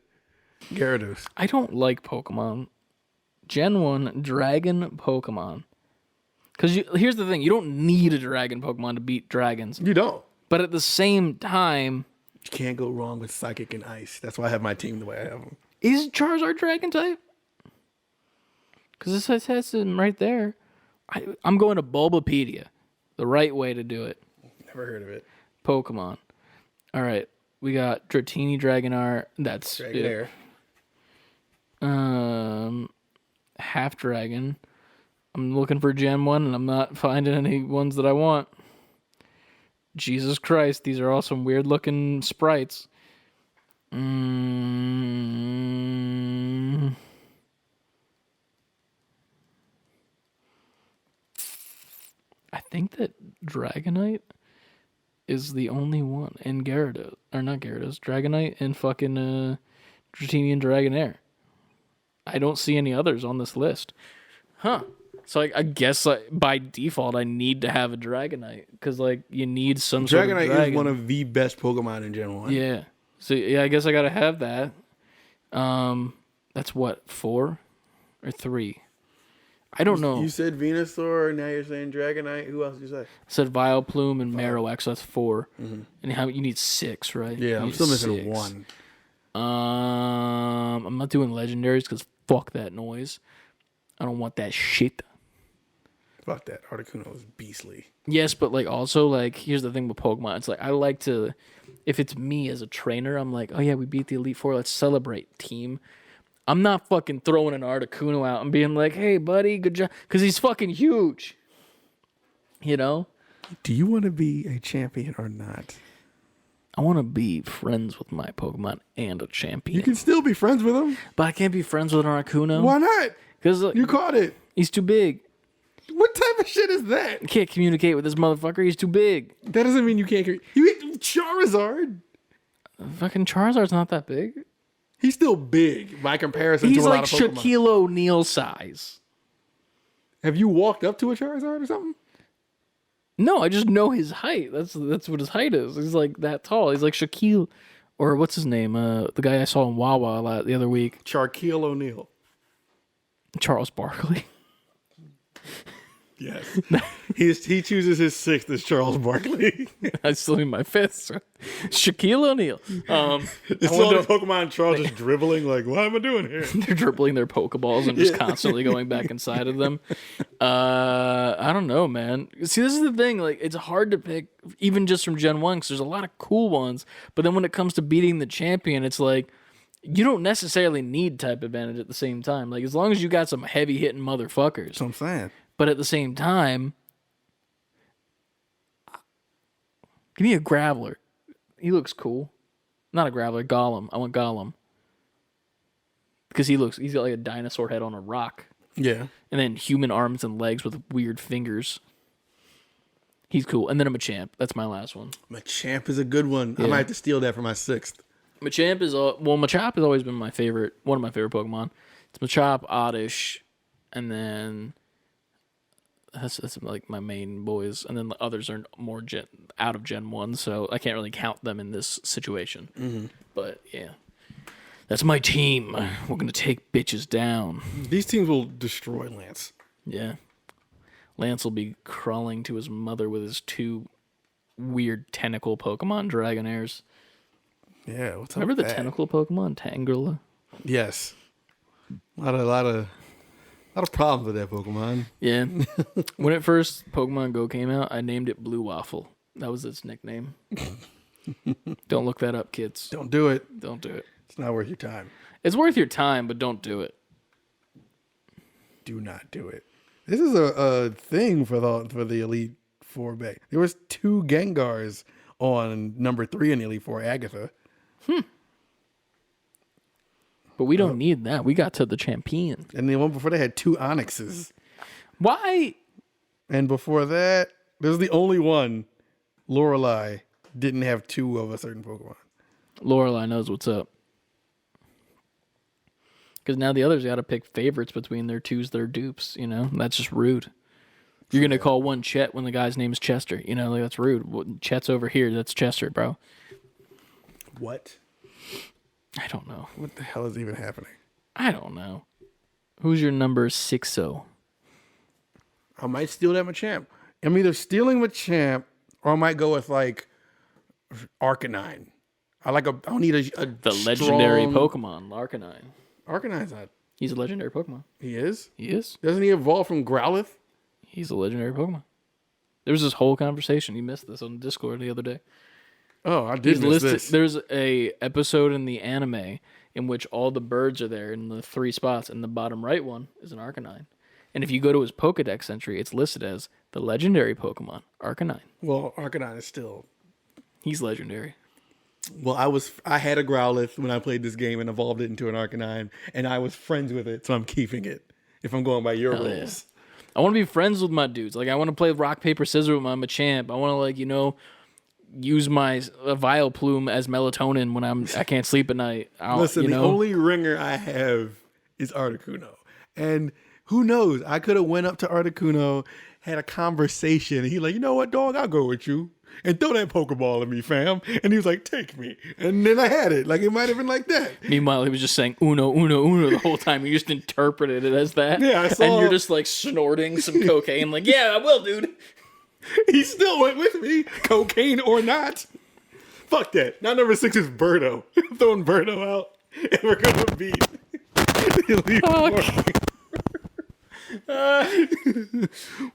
Gyarados. I don't like Pokemon. Gen 1 Dragon Pokemon. Because here's the thing. You don't need a Dragon Pokemon to beat dragons. You don't. But at the same time... You can't go wrong with Psychic and Ice. That's why I have my team the way I have them. Is Charizard Dragon type? Because this has him right there. I'm going to Bulbapedia. The right way to do it. Never heard of it. Pokemon. All right. We got Dratini Dragonair. That's Dragonair. Half Dragon. I'm looking for Gen 1 and I'm not finding any ones that I want. Jesus Christ, these are all some weird looking sprites. I think that Dragonite is the only one in Gyarados. Or not Gyarados. Dragonite and fucking Dratini and Dragonair. I don't see any others on this list. Huh. So I guess by default I need to have a Dragonite because you need some sort of dragon. Dragonite is one of the best Pokemon in Gen 1. Yeah. So yeah, I guess I gotta have that. That's what, 4 or 3? I don't know. You said Venusaur, now you're saying Dragonite. Who else did you say? I said Vileplume and Marowak, so that's 4. And you need 6, right? Yeah, I'm still missing 6. 1. I'm not doing legendaries because fuck that noise. I don't want that shit. Fuck that. Articuno is beastly. Yes, but also here's the thing with Pokemon. It's I like to, if it's me as a trainer, I'm like, oh yeah, we beat the Elite Four. Let's celebrate, team. I'm not fucking throwing an Articuno out and being like, hey buddy, good job, because he's fucking huge. You know? Do you want to be a champion or not? I want to be friends with my Pokemon and a champion. You can still be friends with him. But I can't be friends with an Articuno. Why not? Because you caught it. He's too big. What type of shit is that? You can't communicate with this motherfucker. He's too big. That doesn't mean you can't. You hit Charizard. Fucking Charizard's not that big. He's still big by comparison to a lot of Pokemon. He's like Shaquille O'Neal size. Have you walked up to a Charizard or something? No, I just know his height. That's what his height is. He's like that tall. He's like Shaquille, or what's his name? The guy I saw in Wawa the other week. Shaquille O'Neal. Charles Barkley. Yes. he chooses his 6th as Charles Barkley. I still need my 5th. So. Shaquille O'Neal. It's all the Pokemon Charles just dribbling like, what am I doing here? They're dribbling their Pokeballs and just constantly going back inside of them. I don't know, man. See, this is the thing. It's hard to pick, even just from Gen 1, because there's a lot of cool ones. But then when it comes to beating the champion, it's you don't necessarily need type advantage at the same time. As long as you got some heavy-hitting motherfuckers. That's what I'm saying. But at the same time, give me a Graveler. He looks cool. Not a Graveler, Golem. I want Golem. Because he's got a dinosaur head on a rock. Yeah. And then human arms and legs with weird fingers. He's cool. And then a Machamp. That's my last one. Machamp is a good one. Yeah. I might have to steal that for my 6th. Machamp Machop has always been one of my favorite Pokemon. It's Machop, Oddish, and then that's my main boys, and then the others are more out of Gen 1, so I can't really count them in this situation. Mm-hmm. But yeah, that's my team. We're gonna take bitches down. These teams will destroy Lance. Yeah, Lance will be crawling to his mother with his 2 weird tentacle Pokemon Dragonairs. Yeah, what's up? Remember with the that? tentacle Pokemon Tangela? Yes, a lot of problems with that Pokemon. Yeah. When Pokemon Go came out, I named it Blue Waffle. That was its nickname. Don't look that up, kids. Don't do it. Don't do it. It's not worth your time. It's worth your time, but don't do it. Do not do it. This is a thing for the Elite Four back. There was 2 Gengars on number 3 in the Elite Four, Agatha. But we don't need that. We got to the champion. And the one before they had 2 Onyxes. Why? And before that, this was the only one, Lorelei, didn't have 2 of a certain Pokemon. Lorelei knows what's up. Because now the others got to pick favorites between their 2s, their dupes. That's just rude. You're going to call one Chet when the guy's name is Chester. You know, like, that's rude. Chet's over here. That's Chester, bro. What? I don't know. What the hell is even happening? I don't know. Who's your number 60? I might steal that Machamp. I'm either stealing Machamp or I might go with like Arcanine. I don't need a The legendary Pokemon, Arcanine. Arcanine's not. He's a legendary Pokemon. He is? He is? Doesn't he evolve from Growlithe? He's a legendary Pokemon. There was this whole conversation. You missed this on Discord the other day. Oh, I did miss this. There's a episode in the anime in which all the birds are there in the 3 spots, and the bottom right one is an Arcanine. And if you go to his Pokedex entry, it's listed as the legendary Pokemon, Arcanine. Well, Arcanine is still... He's legendary. Well, I had a Growlithe when I played this game and evolved it into an Arcanine, and I was friends with it, so I'm keeping it. If I'm going by your Hell rules. yeah. I want to be friends with my dudes. Like, I want to play rock, paper, scissors with my Machamp. I want to, like, you know, use my Vileplume as melatonin when I can't sleep at night. Listen, the only ringer I have is Articuno. And who knows? I could have went up to Articuno, had a conversation, and he's like, you know what, dog? I'll go with you. And throw that Pokeball at me, fam. And he was like, take me. And then I had it. Like, it might have been like that. Meanwhile, he was just saying uno, uno, uno the whole time. You just interpreted it as that. Yeah, I saw. And you're just like snorting some cocaine. Like, yeah, I will, dude. He still went with me, cocaine or not. Fuck that. Now number 6 is Birdo. I'm throwing Birdo out. And we're going to beat.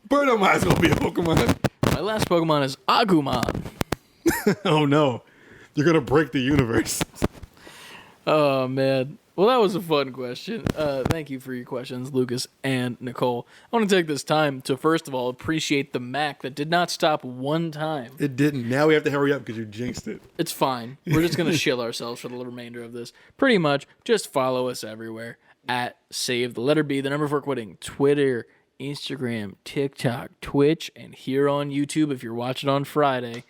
Birdo might as well be a Pokemon. My last Pokemon is Agumon. Oh no. You're going to break the universe. Oh, man. Well, that was a fun question. Thank you for your questions, Lucas and Nicole. I want to take this time to, first of all, appreciate the Mac that did not stop one time. It didn't. Now we have to hurry up because you jinxed it. It's fine. We're just going to shill ourselves for the remainder of this. Pretty much, just follow us everywhere at Save the Letter B, the number for quitting, Twitter, Instagram, TikTok, Twitch, and here on YouTube if you're watching on Friday,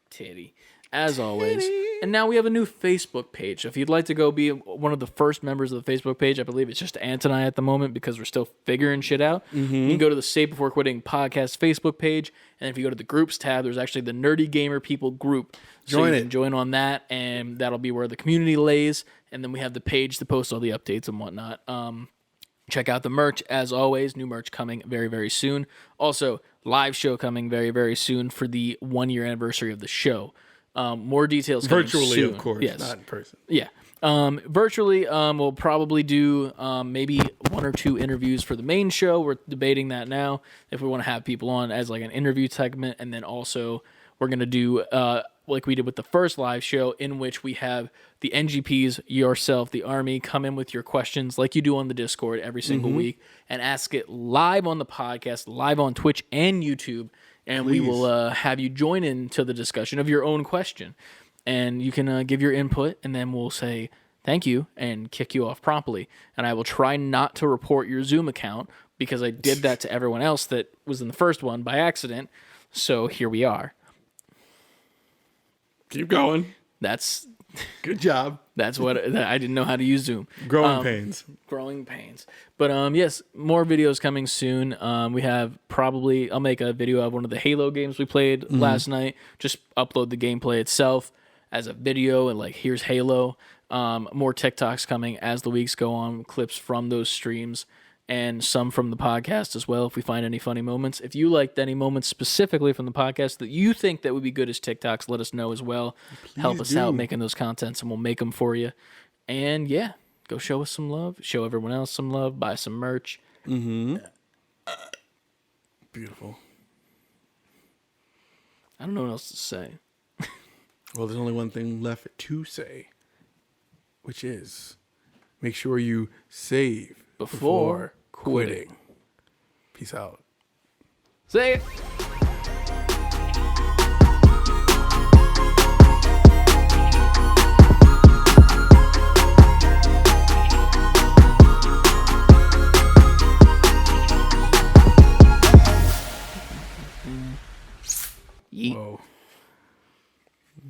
Titty, as always. And now we have a new Facebook page. If you'd like to go be one of the first members of the Facebook page, I believe it's just Ant and I at the moment because we're still figuring shit out. You can go to the Save Before Quitting podcast Facebook page, and if you go to the groups tab, there's actually the Nerdy Gamer People group. So you can join on that, and that'll be where the community lays. And then we have the page to post all the updates and whatnot. Check out the merch, as always. New merch coming very, very soon. Also, live show coming very, very soon for the 1-year anniversary of the show. More details coming virtually, soon. of course, yes. not in person. Yeah. Virtually, we'll probably do maybe 1 or 2 interviews for the main show. We're debating that now, if we want to have people on as like an interview segment. And then also, we're going to do, like we did with the first live show, in which we have the NGPs, yourself, the army, come in with your questions like you do on the Discord every single week and ask it live on the podcast, live on Twitch and YouTube. And we will have you join in to the discussion of your own question. And you can give your input, and then we'll say thank you and kick you off promptly. And I will try not to report your Zoom account because I did that to everyone else that was in the first one by accident. So here we are. Keep going. That's good job. That's what I didn't know how to use Zoom. Growing pains. Growing pains. But yes, more videos coming soon. We have probably I'll make a video of one of the Halo games we played last night. Just upload the gameplay itself as a video and like here's Halo. More TikToks coming as the weeks go on, clips from those streams. And some from the podcast as well, if we find any funny moments. If you liked any moments specifically from the podcast that you think that would be good as TikToks, let us know as well. Please help us do. out making those contents, and we'll make them for you. And yeah, go show us some love. Show everyone else some love. Buy some merch. Beautiful. I don't know what else to say. Well, there's only one thing left to say, which is make sure you save Before quitting. Peace out. Say it. Yeet. Whoa.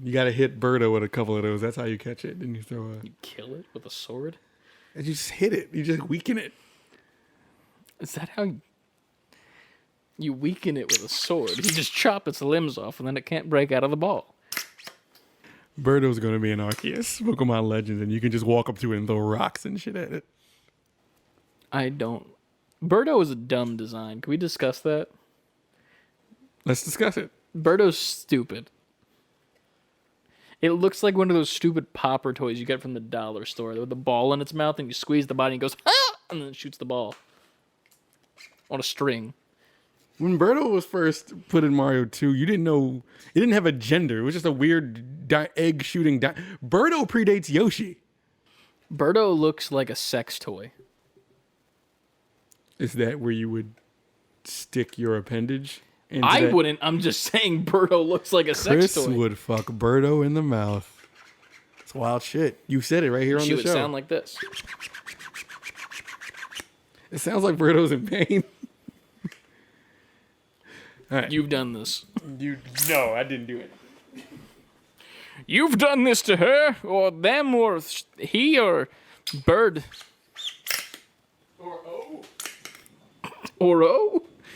You got to hit Birdo with a couple of those. That's how you catch it. Then you throw a... You kill it with a sword? And you just hit it. You just weaken it. Is that how... You weaken it with a sword. You just chop its limbs off, and then it can't break out of the ball. Birdo's gonna be an Arceus, Pokemon Legends, and you can just walk up to it and throw rocks and shit at it. I don't. Birdo is a dumb design. Can we discuss that? Let's discuss it. Birdo's stupid. It looks like one of those stupid popper toys you get from the dollar store with the ball in its mouth, and you squeeze the body and it goes, ah! And then it shoots the ball on a string. When Birdo was first put in Mario 2, you didn't know it didn't have a gender. It was just a weird egg shooting. Birdo predates Yoshi. Birdo looks like a sex toy. Is that where you would stick your appendage? I wouldn't. I'm just saying Birdo looks like a sex toy. Chris would fuck Birdo in the mouth. It's wild shit. You said it right here on She the would show. sound like this. It sounds like Birdo's in pain. All right. You've done this. No, I didn't do it. You've done this to her, or them, or he, or Bird. Or oh. Or oh.